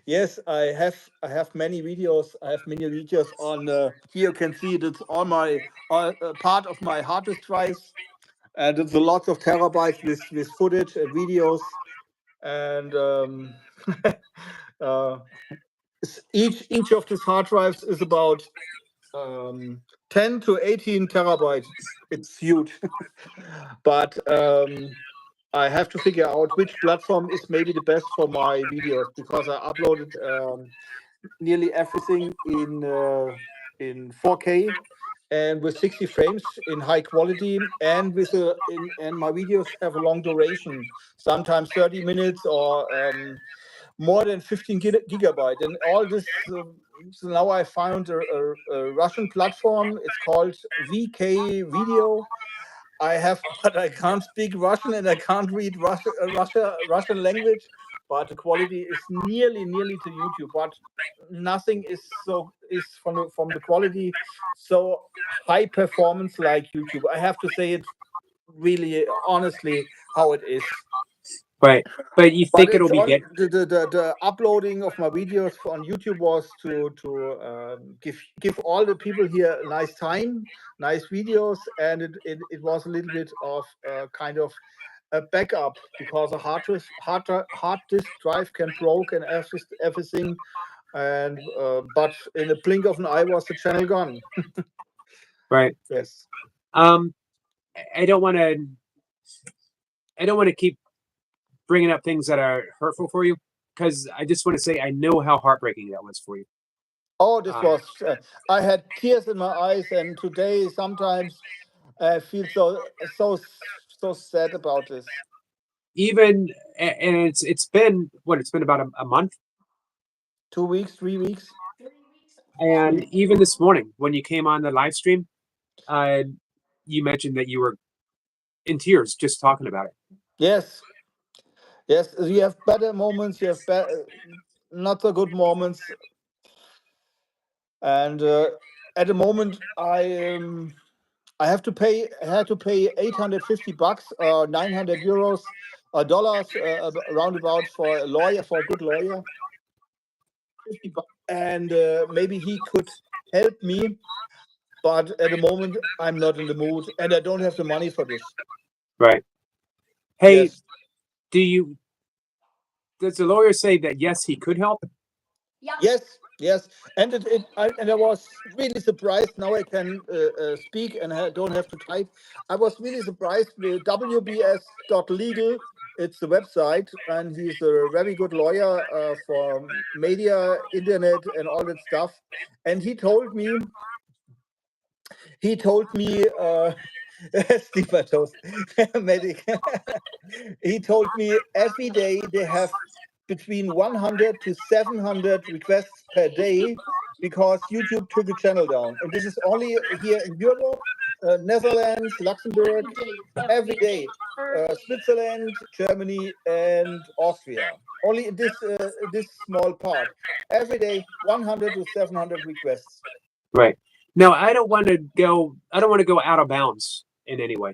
Yes, I have many videos. I have many videos on here. You can see it's all part of my hard disk drives, and it's a lot of terabytes with footage and videos, and each of these hard drives is about 10 to 18 terabytes. It's huge, but I have to figure out which platform is maybe the best for my videos because I uploaded nearly everything in 4K and with 60 frames in high quality, and and my videos have a long duration, sometimes 30 minutes or more than 15 gigabyte, and all this. So now I found a Russian platform. It's called VK Video. But I can't speak Russian and I can't read Russian language. but the quality is nearly to YouTube. But nothing is from the quality so high performance like YouTube. I have to say it really honestly how it is. Right. But you But think it's it'll be on get the uploading of my videos on YouTube was to give all the people here a nice time, nice videos, and it was a little bit of kind of a backup because a hard disk drive can broke and everything, and but in a blink of an eye was the channel gone. right. Yes. I don't want to keep bringing up things that are hurtful for you, because I just want to say I know how heartbreaking that was for you. Oh, this Uh, was. I had tears in my eyes, and today sometimes I feel so sad about this. Even and it's been what, it's been about a month, 2 weeks, 3 weeks. and even this morning when you came on the live stream, you mentioned that you were in tears just talking about it. Yes, yes. You have better moments. You have not so good moments, and at the moment, I have to pay. I had to pay $850 or €900 dollars around about for a lawyer, for a good lawyer. And maybe he could help me, but at the moment I'm not in the mood, and I don't have the money for this. Right. Hey, Yes, does the lawyer say that yes, he could help? Yeah. yes, and I was really surprised. Now I can speak and don't have to type. I was really surprised with WBS.legal. It's the website, and he's a very good lawyer for media, internet, and all that stuff. And he told me, Steve Matos, medic. He told me every day they have between 100 to 700 requests per day because YouTube took a channel down. And this is only here in Europe, Netherlands, Luxembourg, every day. Switzerland, Germany, and Austria. Only in this small part. Every day, 100 to 700 requests. Right. Now, I don't want to go out of bounds in any way.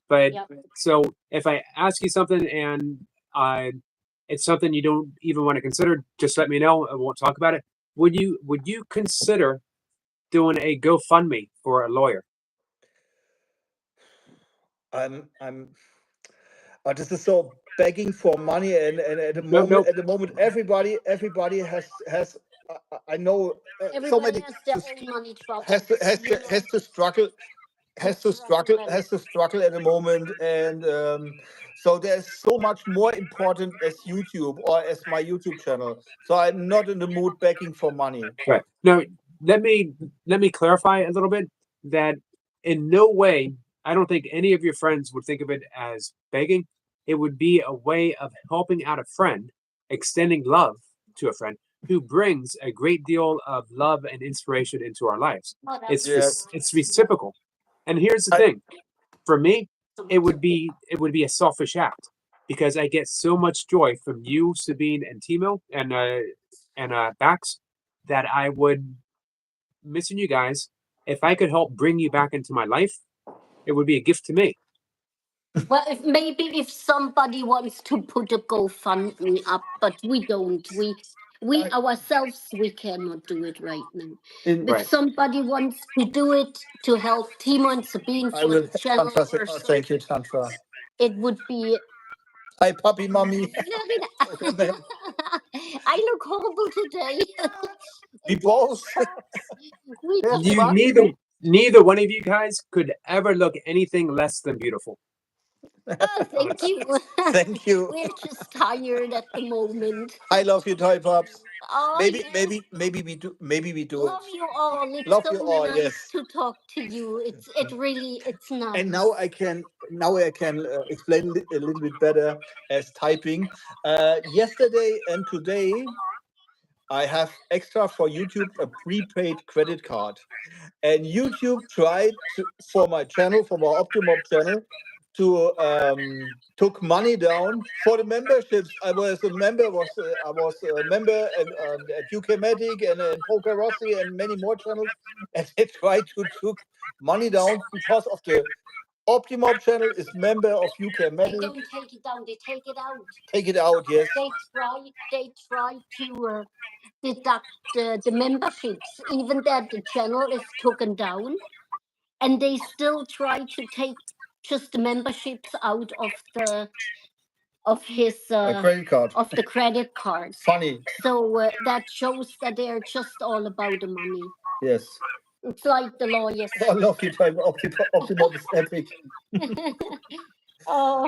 But Yep. so if I ask you something and it's something you don't even want to consider, just let me know. I won't talk about it. Would you consider doing a GoFundMe for a lawyer? I'm this is so begging for money, and at the No, no. moment everybody I know so Everybody many has their own money troubles. has to struggle at the moment, and so there's so much more important as YouTube or as my YouTube channel, so I'm not in the mood begging for money. Right. Now, let me clarify a little bit that in no way, I don't think any of your friends would think of it as begging. It would be a way of helping out a friend, extending love to a friend who brings a great deal of love and inspiration into our lives. Oh, that's Yes. It's reciprocal. And here's the I- thing. For me, it would be a selfish act because I get so much joy from you, Sabine, and Timo, and Bax, that I would, missing you guys. If I could help bring you back into my life, it would be a gift to me. Well, if somebody wants to put a GoFundMe up, but we don't. We ourselves, we cannot do it right now. in- If Right. somebody wants to do it to help Timo and Sabine I for will. the channel, Fantastic. or so, Thank you, Tantra. it would be Hi, puppy mommy. very. I look horrible today. We both. We Yeah, just You neither one of you guys could ever look anything less than beautiful. thank you. Thank you. We're just tired at the moment. I love you, toy pups. Oh, Maybe, yeah. maybe we do. Maybe we do Love it. you all. It's Love so you all, nice yes. to talk to you. It's nice. And now I can explain a little bit better as typing. Yesterday and today, I have extra for YouTube a prepaid credit card, and YouTube tried for my channel, for my Optimop channel, took money down for the memberships. I was a member at UK Medic and Poker Rossi and many more channels, and they tried to took money down because of the Optimob channel is member of UK They Medic. don't take it down. They take it out. Take it out, yes. They try to deduct the memberships, even that the channel is taken down, and they still try to take just the memberships out of his A credit card. of the credit cards. Funny, So that shows that they're just all about the money. yes. It's like the lawyers. I love you, time. Optimob is epic. Oh,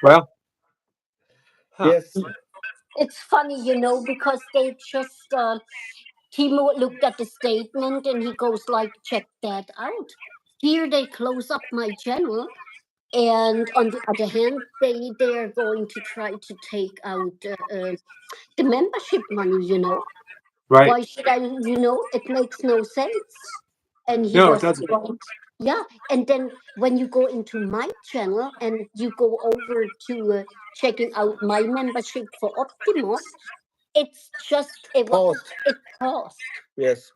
Well, huh. Yes. it's funny, because they just Timo looked at the statement and he goes like, check that out. Here they close up my channel, and on the other hand, they are going to try to take out the membership money. Right. Why should I? It makes no sense. And he No, it was doesn't. right. Yeah, and then when you go into my channel and you go over to checking out my membership for Optimos, it's just Paused. It's paused. Yes.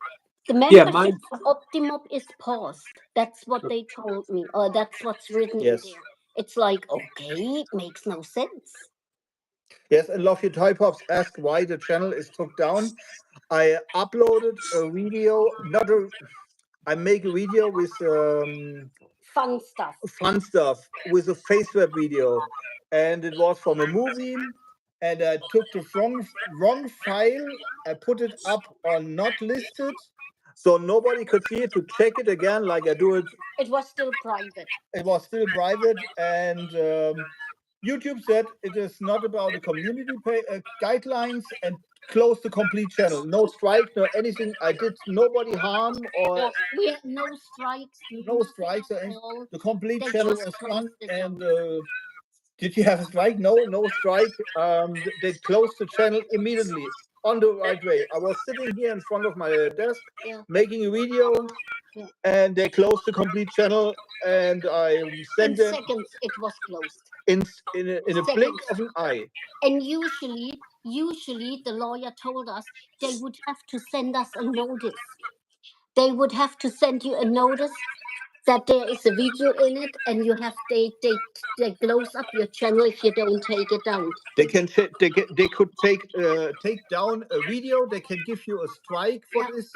The Yeah, membership mine. of Optimop is paused. That's what they told me, or that's what's written Yes. in there. It's like, okay, it makes no sense. Yes, and Love Your Toy Pops asked why the channel is took down. I uploaded a video, I make a video with Fun stuff. fun stuff with a face swap video, and it was from a movie, and I took the wrong file. I put it up on not listed, so nobody could see it to check it again like I do it. It was still private. It was still private, and YouTube said it is not about the community guidelines and closed the complete channel. No strike, no anything. I did nobody harm or No, we had no strikes. no strikes or anything. all. The complete They channel just was closed run. it And down. did you have a strike? No strike. They closed the channel immediately on the right way. I was sitting here in front of my desk Yeah. making a video, Yeah. and they closed the complete channel. And I In sent them seconds, it was closed. in a blink of an eye. And usually the lawyer told us they would have to send us a notice. They would have to send you a notice that there is a video in it, and you have they close up your channel if you don't take it down. They can they could take down a video. They can give you a strike for Yeah. this.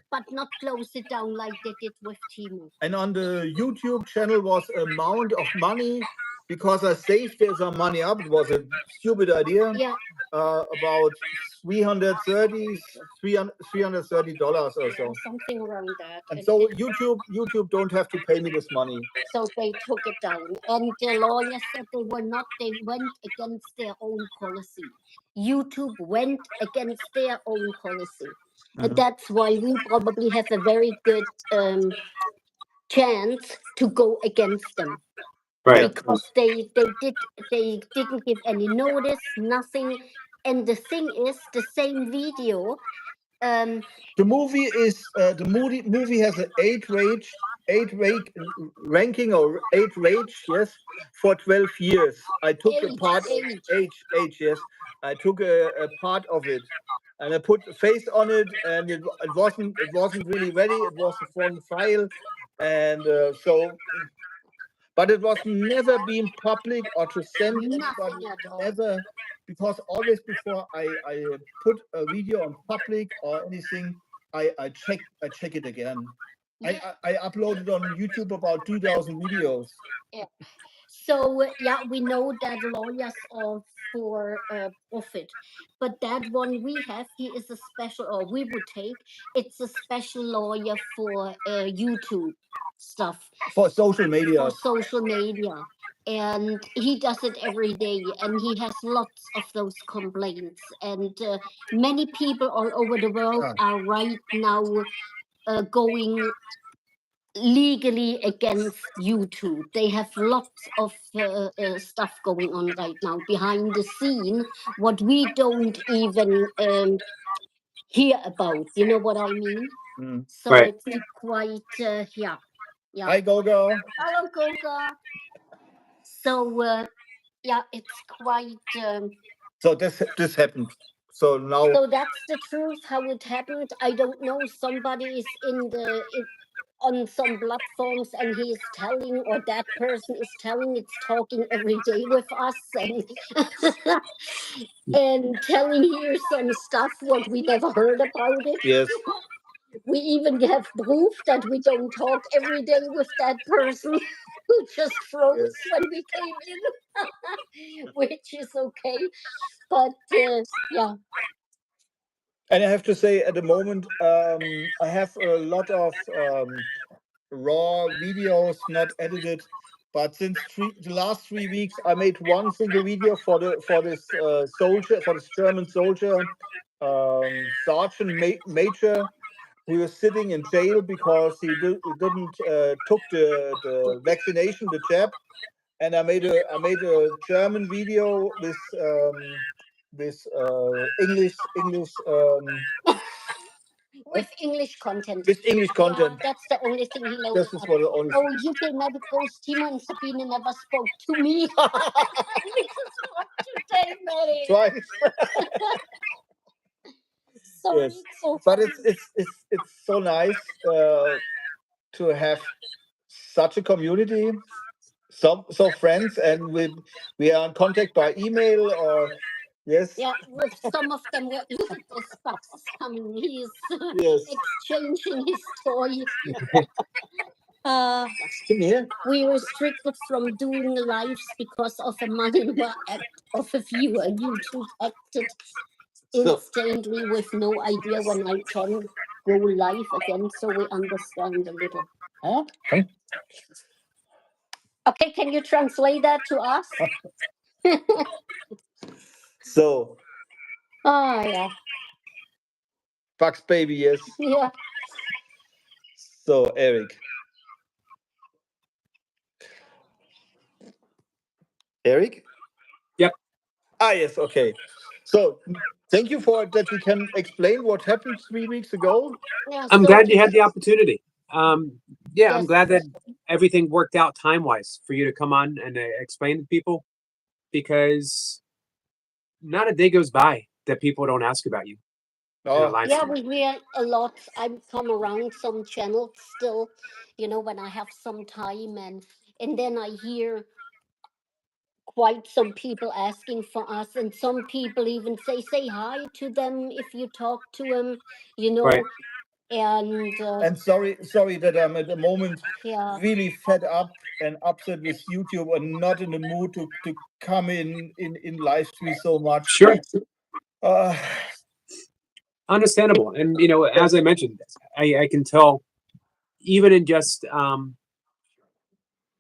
But not close it down like they did with Timo. And on the YouTube channel was amount of money because I saved there some money up. It was a stupid idea. Yeah. About $330 or so. Something around that. And so YouTube don't have to pay me this money. So they took it down, and the lawyer said they went against their own policy. YouTube went against their own policy. And that's why we probably have a very good chance to go against them. Right. Because they didn't give any notice, nothing. And the thing is, the same video. The movie is the movie has an 8 ranking or 8 rage, yes, for 12 years. I took a part age, yes. I took a part of it, and I put a face on it, and it wasn't really ready. It was a foreign file, and but it was never been public or to send anybody, Nothing at all. never, because always before I put a video on public or anything, I check it again. Yeah. I uploaded on YouTube about 2,000 videos. So yeah, we know that lawyers are for profit, but that one we have, he is a special, or we would take. It's a special lawyer for YouTube stuff, For social media. for social media, and he does it every day, and he has lots of those complaints, and many people all over the world are right now going legally against YouTube. They have lots of stuff going on right now behind the scene, what we don't even hear about. You know what I mean? So Right. it's quite yeah. Hi, Goga. Hello, Goga. So yeah, it's quite. So this happened. So now So that's the truth. How it happened, I don't know. Somebody is on some platforms, and he is telling, or that person is telling, it's talking every day with us, and and telling here some stuff what we never heard about it. yes, We even have proof that we don't talk every day with that person who just froze Yes. when we came in, which is okay. But yeah, and I have to say, at the moment, I have a lot of raw videos, not edited. But since the last 3 weeks, I made one single video for this soldier, for this German soldier, Sergeant Major, who was sitting in jail because he didn't took the vaccination, the jab. And I made a German video with English with English content. with English Yeah, content. that's the only thing he knows. This is what the only. Oh, UK Medicals, Timo and Sabine never spoke to me. We just talked today, Mary. Twice. Sorry, Yes. it's so But funny. it's so nice to have such a community, so friends, and we are in contact by email or yes. Yeah, with some of them, look at this, Bugs is coming. He's Yes. exchanging his toy. Come here. We restricted from doing lives because of a Manila act of a viewer. YouTube acted So instantly with no idea when I can go live again, so we understand a little. Huh? Come. Okay, can you translate that to us? So Yeah. Bugs baby, yes. Yeah. So Eric. Yep. Yes, okay. So thank you for that. We can explain what happened 3 weeks ago. Yeah, I'm so glad you had the opportunity. Yeah, I'm Yes. glad that everything worked out time wise for you to come on and explain to people, because not a day goes by that people don't ask about you in a Oh, live yeah, stream. we hear a lot. I come around some channels still, when I have some time, and then I hear quite some people asking for us, and some people even say hi to them if you talk to them, Right. and and sorry that I'm at the moment yeah. really fed up and upset with YouTube and not in the mood to come in live stream so much. Sure. Uh, Understandable. And as I mentioned, I can tell, even in just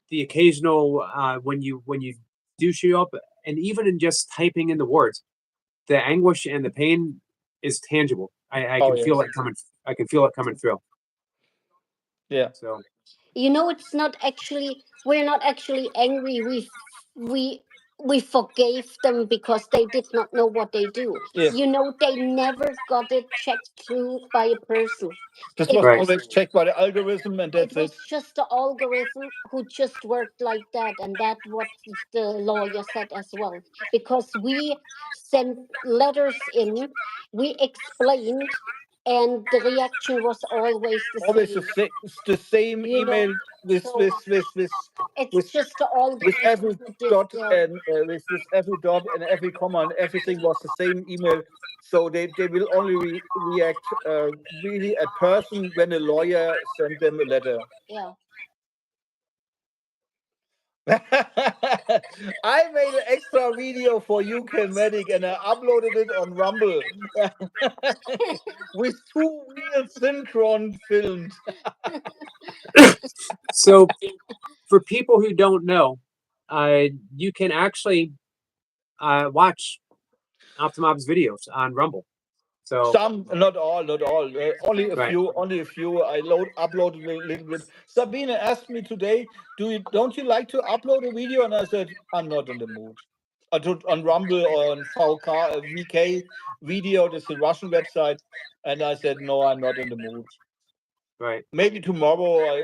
the occasional when you do show up, and even in just typing in the words, the anguish and the pain is tangible. I Oh, can feel yes. it coming. I can feel it coming through. Yeah. So It's not actually, we're not actually angry. We forgave them because they did not know what they do. Yes. They never got it checked through by a person. This It was Right. always checked by the algorithm, and It that's was it. just the algorithm who just worked like that, and that what the lawyer said as well. Because we sent letters in, we explained, and the reaction was always the Always same. the same You know, email with so it's with just the algorithm every who did dot the, and with every dot and every comma and everything was the same email. So they will only react really at person when a lawyer sent them a letter. yeah. I made an extra video for UK Medic and I uploaded it on Rumble with 2 real synchron filmed. So for people who don't know, you can actually watch Optimob's videos on Rumble. So Some, not all, only a Right. few, I uploaded a little bit. Sabine asked me today, don't you like to upload a video? And I said, I'm not in the mood. I did on Rumble or on VK video, that's the Russian website, and I said, no, I'm not in the mood. right. Maybe tomorrow.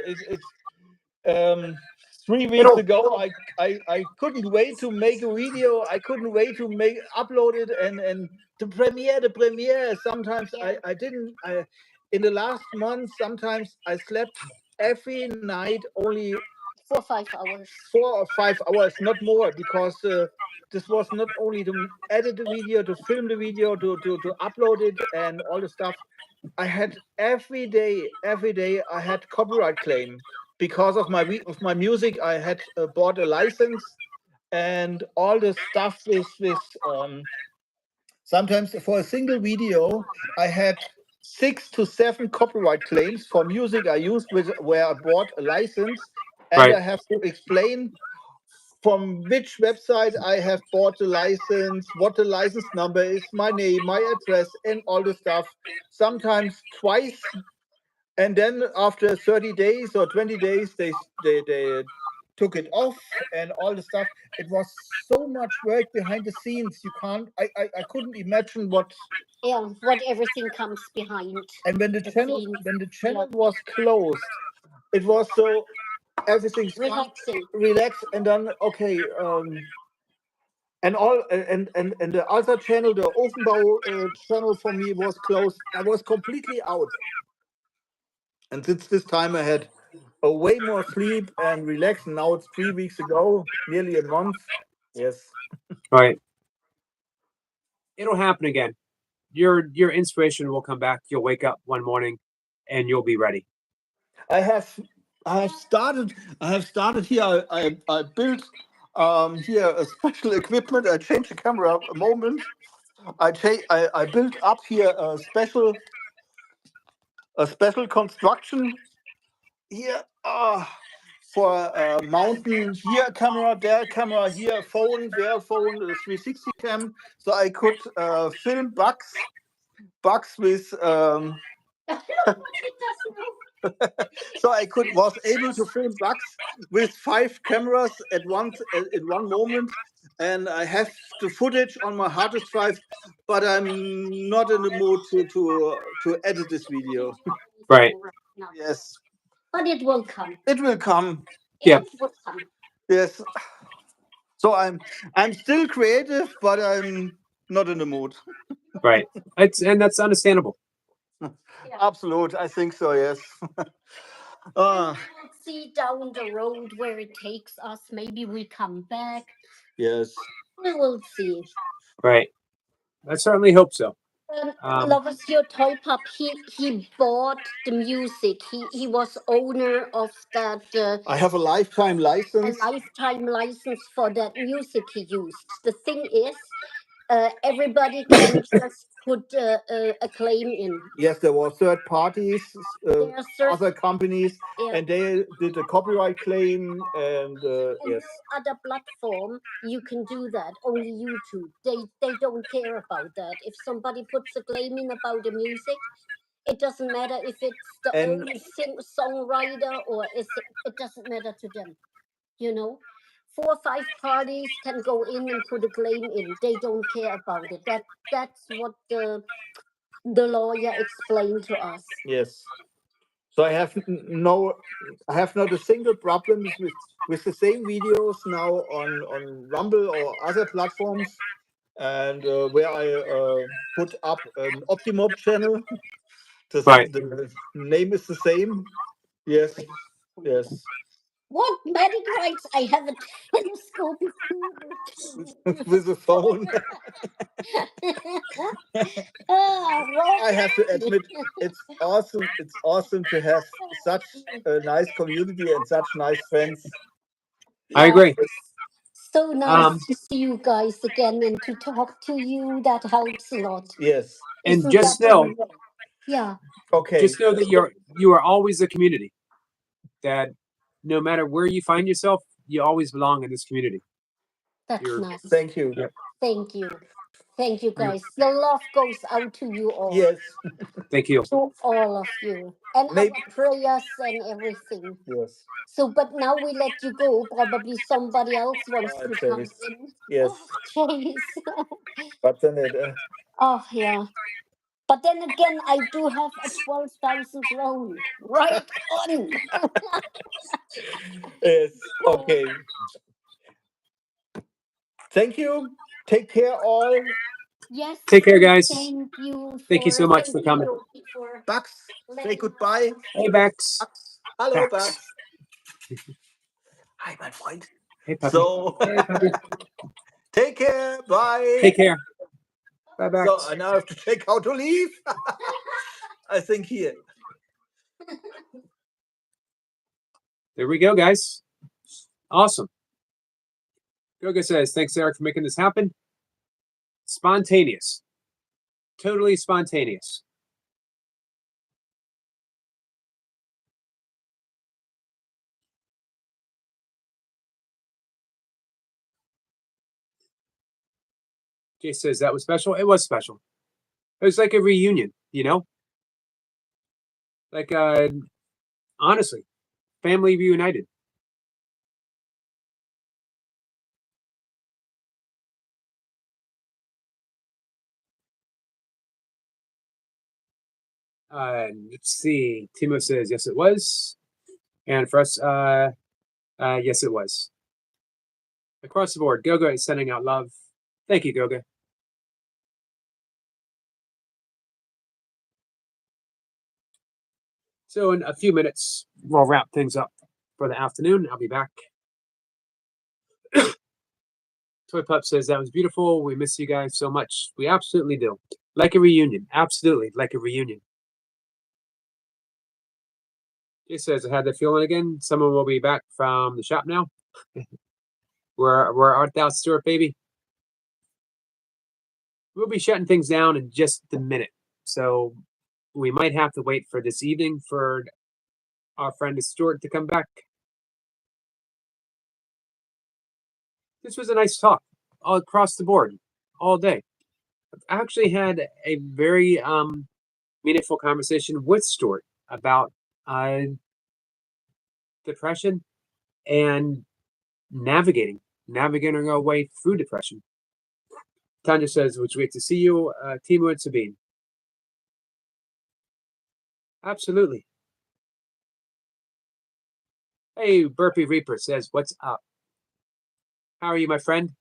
It's 3 weeks It'll- ago, I couldn't wait to make a video. I couldn't wait to upload it and the premiere. Sometimes I didn't. In the last month, sometimes I slept every night only 4 or 5 hours. 4 or 5 hours, not more, because this was not only to edit the video, to film the video, to upload it, and all the stuff. I had every day I had copyright claim because of my music. I had bought a license and all the stuff with sometimes for a single video I had 6 to 7 copyright claims for music I used where I bought a license, and Right. I have to explain from which website I have bought the license, what the license number is, my name, my address, and all the stuff. Sometimes twice, and then after 30 days or 20 days, they took it off and all the stuff. It was so much work behind the scenes. You can't. I couldn't imagine what. Yeah, what everything comes behind. And when the channel scenes. was closed, it was so everything's Relaxing. relaxed, and then okay. And all and the other channel, the Ofenbau channel for me was closed. I was completely out. And since this time I had a way more sleep and relax. And now it's 3 weeks ago, nearly a month. Yes. Right. It'll happen again. Your inspiration will come back. You'll wake up one morning and you'll be ready. I have started here. I built here a special equipment. I changed the camera a moment. I built up here a special construction here for mountain here camera, there camera, here phone, there phone, 360 cam, so I could film bugs with so I was able to film bugs with 5 cameras at one moment, and I have the footage on my hard disk drive, but I'm not in the mood to edit this video. Right. No. Yes, But it will come. it will come. Yep. It will come. Yes. So I'm still creative, but I'm not in the mood. Right. And that's understandable. Absolute. I think so. Yes. We will see down the road where it takes us. Maybe we come back. Yes. We will see. Right. I certainly hope so. Lovers Your Toy Pup, he bought the music. He was owner of that I have a lifetime license. lifetime license for that music he used. The thing is, everybody can just put a claim in. Yes, there were third parties, There are certain other companies, yeah, and they did a copyright claim. And yes, no other platform you can do that. Only YouTube. They don't care about that. If somebody puts a claim in about the music, it doesn't matter if it's the And- only songwriter or it doesn't matter to them. You know, 4 or 5 parties can go in and put a claim in. They don't care about it. That's what the lawyer explained to us. yes. So I have not a single problems with the same videos now on Rumble or other platforms, and where I put up an Optimob channel. Right. The name is the same. Yes. Yes. What medic rights? I have a telescope. With a phone. Wrong. I have to admit, it's awesome. It's awesome to have such a nice community and such nice friends. I agree. So nice to see you guys again and to talk to you. That helps a lot. Yes. And Isn't just that know, wonderful? Yeah. Okay. just know that you are always a community. That no matter where you find yourself, you always belong in this community. That's You're- nice. Thank you. Yep. Thank you. Thank you, guys. The love goes out to you all. Yes. Thank you. To all of you. And Maybe- our prayers and everything. Yes. So, but now we let you go. Probably somebody else wants Oh, to come Chase. in. Yes. Oh, Chase. But then it. Oh, yeah. But then again, I do have a 12,000 drone. Right on. Yes. Okay. Thank you. Take care, all. Yes. Take care, guys. Thank you. Thank you so much thank for you, coming. Yogi, for Bugs, say letting goodbye. Hey, Bex. Hello, Bugs. Bugs. Hi, my friend. Hey, puppy. So, Hey, puppy. take care. Bye. Take care. Bye, Bex. So, I now have to check how to leave. I think here. There we go, guys. Awesome. Goga says, thanks, Eric, for making this happen. Spontaneous. Totally spontaneous. Jay says, that was special. It was special. It was like a reunion, you know? Like, honestly, family reunited. Let's see. Timo says, yes, it was. And for us, yes, it was. Across the board, Goga is sending out love. Thank you, Goga. So in a few minutes, we'll wrap things up for the afternoon. I'll be back. Toy Pup says, that was beautiful. We miss you guys so much. We absolutely do. Like a reunion. Absolutely, like a reunion. Jay says, I had the feeling again. Someone will be back from the shop now. Where art thou, Stuart, baby? We'll be shutting things down in just a minute. So we might have to wait for this evening for our friend Stuart to come back. This was a nice talk all across the board, all day. I actually had a very meaningful conversation with Stuart about depression and navigating our way through depression. Tanya says, "It was great to see you, Timo and Sabine." Absolutely. Hey, Burpee Reaper says, "What's up? How are you, my friend?"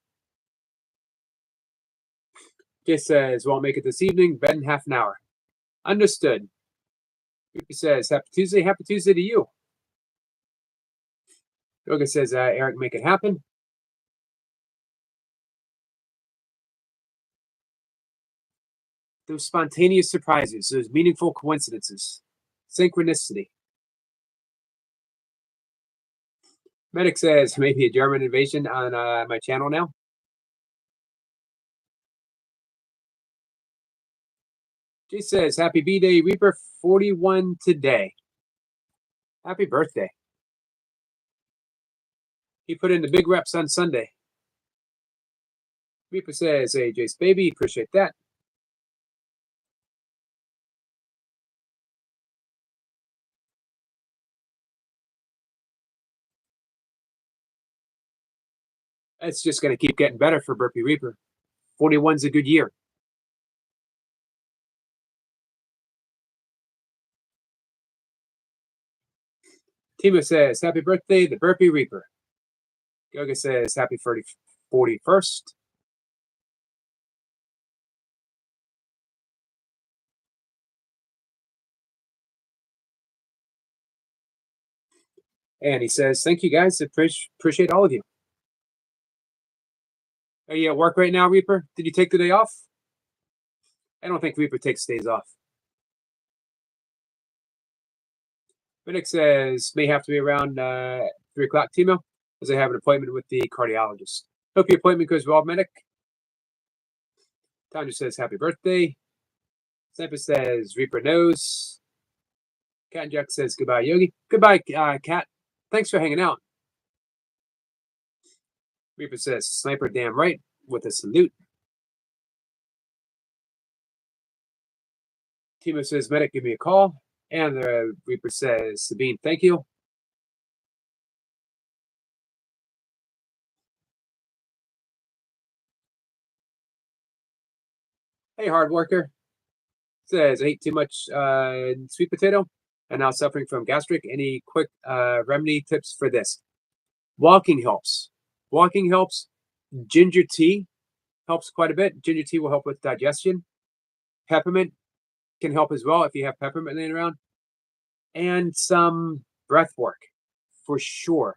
Jay says, "Won't make it this evening. Bed in half an hour." Understood. Reaper says, "Happy Tuesday. Happy Tuesday to you." Yoga says, "Eric, make it happen." Those spontaneous surprises, those meaningful coincidences, synchronicity. Medic says, maybe a German invasion on my channel now. Jay says, happy B-Day, Reaper 41 today. Happy birthday. He put in the big reps on Sunday. Reaper says, hey, Jace baby, appreciate that. It's just going to keep getting better for Burpee Reaper. 41's a good year. Timo says, happy birthday, the Burpee Reaper. Goga says, happy 41st. And he says, thank you guys. Appreciate all of you. Are you at work right now, Reaper? Did you take the day off? I don't think Reaper takes days off. Minnick says, may have to be around 3 o'clock, Timo, as I have an appointment with the cardiologist. Hope your appointment goes well, Minnick. Tanya says, happy birthday. Sniper says, Reaper knows. Cat and Jack says, goodbye, Yogi. Goodbye, Cat. Thanks for hanging out. Reaper says, Sniper damn right, with a salute. Timo says, Medic, give me a call. And the Reaper says, Sabine, thank you. Hey, hard worker. Says, I ate too much sweet potato and now suffering from gastric. Any quick remedy tips for this? Walking helps. Walking helps. Ginger tea helps quite a bit. Ginger tea will help with digestion. Peppermint can help as well if you have peppermint laying around. And some breath work for sure.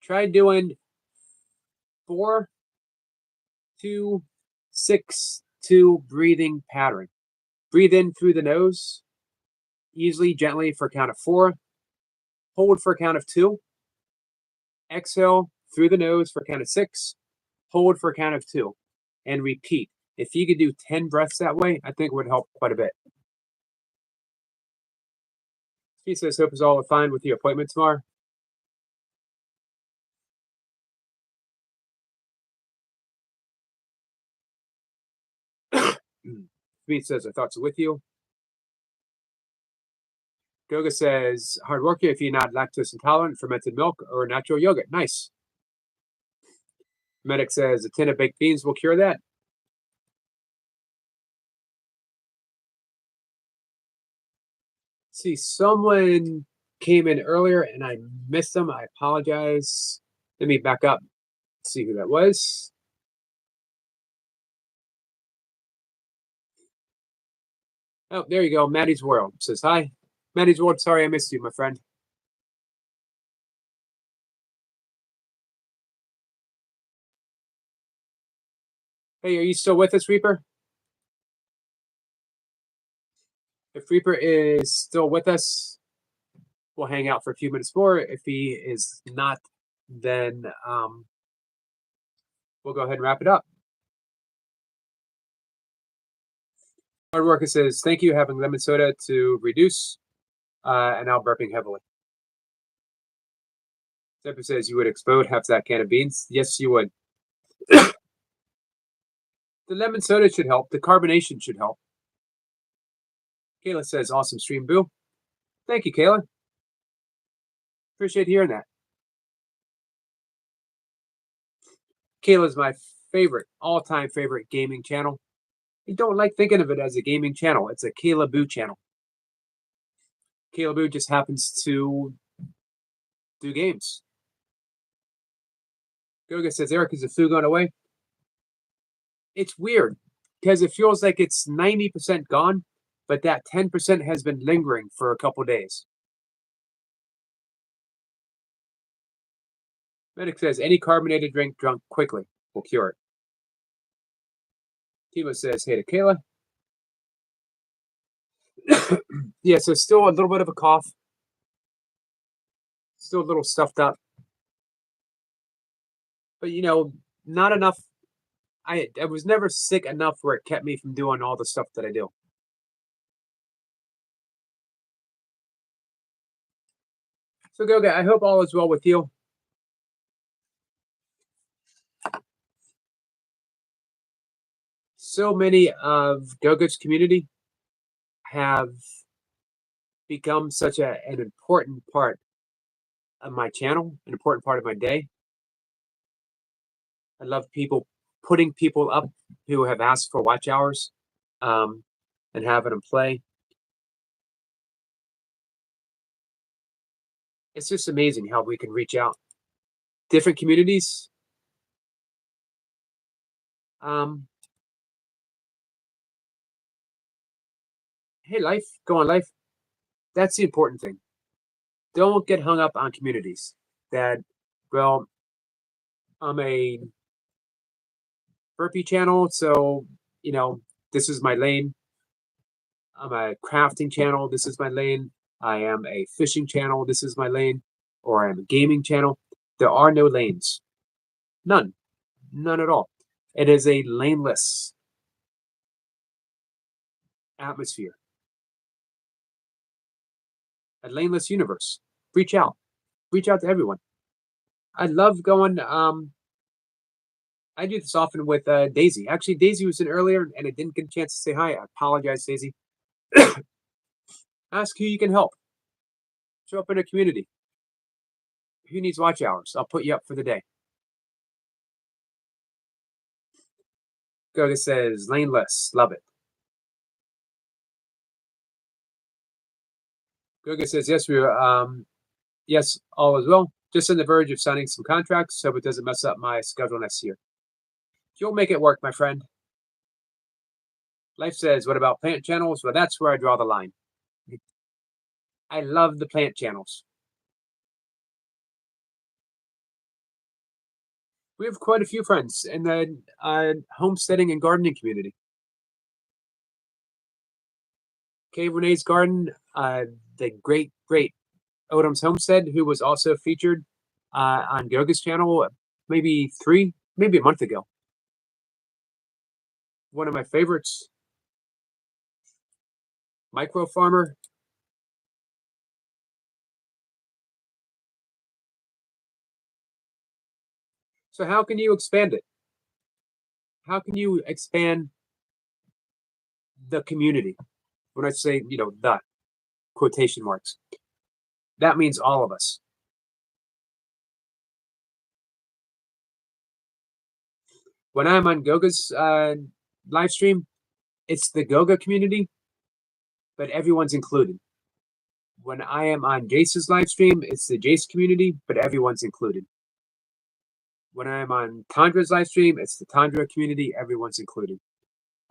Try doing 4, 2, 6, 2 breathing pattern. Breathe in through the nose, easily, gently for a count of 4. Hold for a count of 2. Exhale through the nose for a count of 6. Hold for a count of 2. And repeat. If you could do 10 breaths that way, I think it would help quite a bit. He says, hope is all fine with your appointment tomorrow. Smith says, our thoughts are with you. Goga says, hard worker if you're not lactose intolerant, fermented milk, or natural yogurt. Nice. Medic says, a tin of baked beans will cure that. See, someone came in earlier and I missed them. I apologize. Let me back up, see who that was. Oh, there you go. Maddie's World says, hi. Maddie's World, sorry I missed you, my friend. Hey, are you still with us, Reaper? If Reaper is still with us, we'll hang out for a few minutes more. If he is not, then we'll go ahead and wrap it up. Hard Worker says, thank you, having lemon soda to reduce and now burping heavily. Zephyr says, you would explode half that can of beans. Yes, you would. The lemon soda should help. The carbonation should help. Kayla says, awesome stream, Boo. Thank you, Kayla. Appreciate hearing that. Kayla's my favorite, all-time favorite gaming channel. I don't like thinking of it as a gaming channel. It's a Kayla Boo channel. Kayla Boo just happens to do games. Goga says, Eric, is the flu going away? It's weird because it feels like it's 90% gone, but that 10% has been lingering for a couple days. Medic says, any carbonated drink drunk quickly will cure it. Timo says, hey to Kayla. Yeah, so still a little bit of a cough. Still a little stuffed up. But, you know, not enough. I was never sick enough where it kept me from doing all the stuff that I do. So, Goga, I hope all is well with you. So many of Goga's community have become such an important part of my channel, an important part of my day. I love putting people up who have asked for watch hours and having them play. It's just amazing how we can reach out. Different communities. Hey, life, go on life. That's the important thing. Don't get hung up on communities that, well, I'm a burpee channel, so, you know, this is my lane. I'm a crafting channel, this is my lane. I am a fishing channel, this is my lane. Or I'm a gaming channel. There are no lanes. None. None at all. It is a laneless atmosphere. A laneless universe. Reach out. Reach out to everyone. I love going, I do this often with Daisy. Actually, Daisy was in earlier and I didn't get a chance to say hi. I apologize, Daisy. Ask who you can help. Show up in a community. Who needs watch hours? I'll put you up for the day. Goga says laneless. Love it. Goga says yes, yes, all is well. Just on the verge of signing some contracts, so it doesn't mess up my schedule next year. You'll make it work, my friend. Life says, what about plant channels? Well, that's where I draw the line. I love the plant channels. We have quite a few friends in the homesteading and gardening community. Cave Renee's Garden, the great Odom's Homestead, who was also featured on Goga's channel maybe a month ago. One of my favorites, Micro Farmer. So how can you expand it? How can you expand the community? When I say, the quotation marks, that means all of us. When I'm on Goga's live stream, it's the Goga community, but everyone's included. When I am on Jace's live stream, it's the Jace community, but everyone's included. When I'm on Tandra's live stream, it's the Tandra community, everyone's included.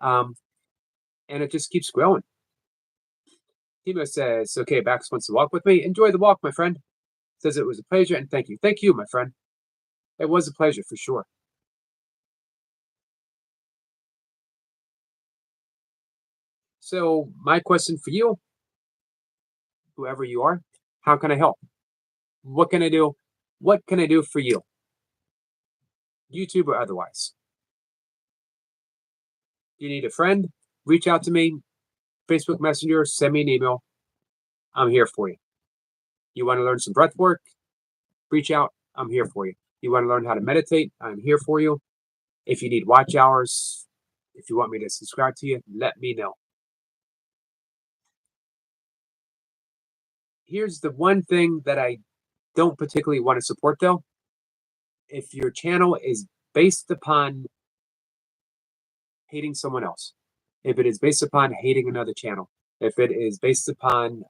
And it just keeps growing. Timo says, okay, Bax wants to walk with me. Enjoy the walk, my friend. Says it was a pleasure, and thank you. Thank you, my friend. It was a pleasure for sure. So my question for you, whoever you are, how can I help? What can I do? What can I do for you? YouTube or otherwise? You need a friend? Reach out to me. Facebook Messenger, send me an email. I'm here for you. You want to learn some breath work? Reach out. I'm here for you. You want to learn how to meditate? I'm here for you. If you need watch hours, if you want me to subscribe to you, let me know. Here's the one thing that I don't particularly want to support, though. If your channel is based upon hating someone else, if it is based upon hating another channel, if it is based upon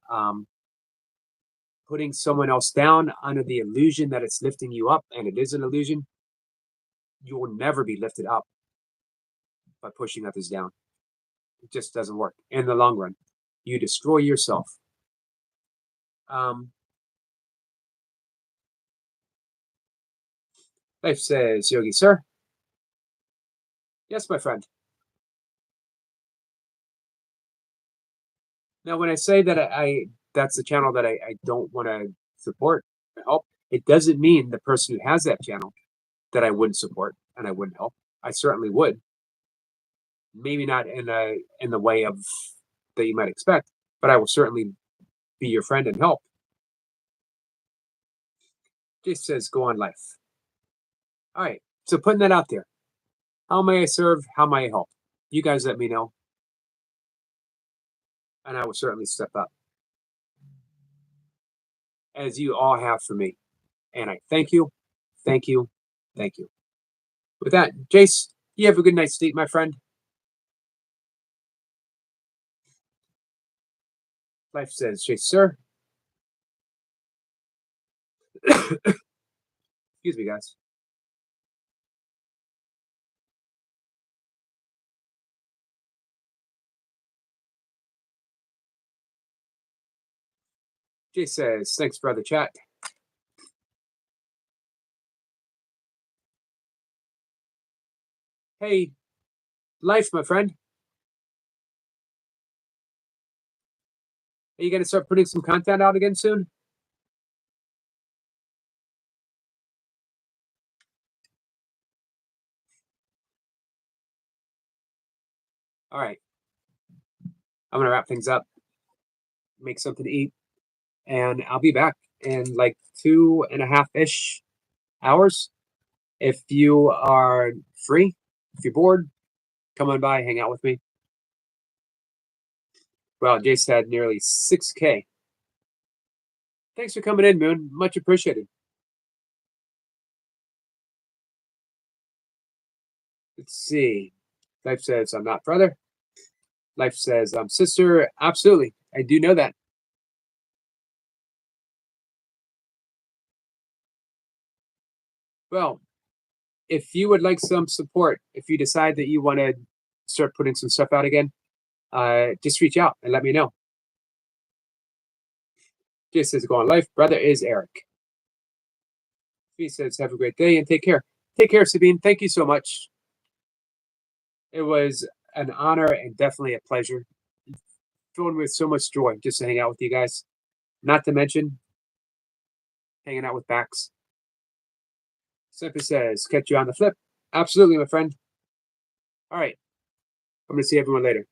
putting someone else down under the illusion that it's lifting you up, and it is an illusion, you will never be lifted up by pushing others down. It just doesn't work in the long run. You destroy yourself. Life says, Yogi, sir. Yes, my friend. Now, when I say that that's the channel that I don't want to support or help, it doesn't mean the person who has that channel that I wouldn't support and I wouldn't help. I certainly would. Maybe not in the way of that you might expect, but I will certainly be your friend and help. Just says, go on life. All right. So putting that out there. How may I serve? How may I help? You guys let me know. And I will certainly step up. As you all have for me. And I thank you, thank you, thank you. With that, Jace, you have a good night's sleep, my friend. Life says, Jace, sir. Excuse me, guys. Jace says, thanks, brother chat. Hey, Life, my friend. Are you going to start putting some content out again soon? All right. I'm going to wrap things up, make something to eat, and I'll be back in like 2.5-ish hours. If you are free, if you're bored, come on by, hang out with me. Well, Jace had nearly 6K. Thanks for coming in, Moon. Much appreciated. Let's see. Life says, I'm not brother. Life says, I'm sister. Absolutely. I do know that. Well, if you would like some support, if you decide that you want to start putting some stuff out again, just reach out and let me know. Just says, go on life. Brother is Eric. He says, have a great day and take care. Take care, Sabine. Thank you so much. It was an honor and definitely a pleasure. Filled with so much joy just to hang out with you guys. Not to mention hanging out with Bax. Simply says, catch you on the flip. Absolutely, my friend. All right. I'm going to see everyone later.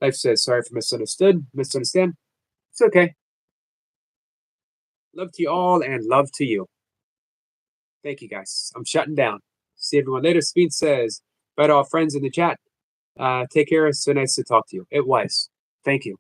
Life says, sorry for misunderstand. It's okay. Love to you all and love to you. Thank you, guys. I'm shutting down. See everyone later. Sabine says, bye to all friends in the chat. Take care. It's so nice to talk to you. It was. Thank you.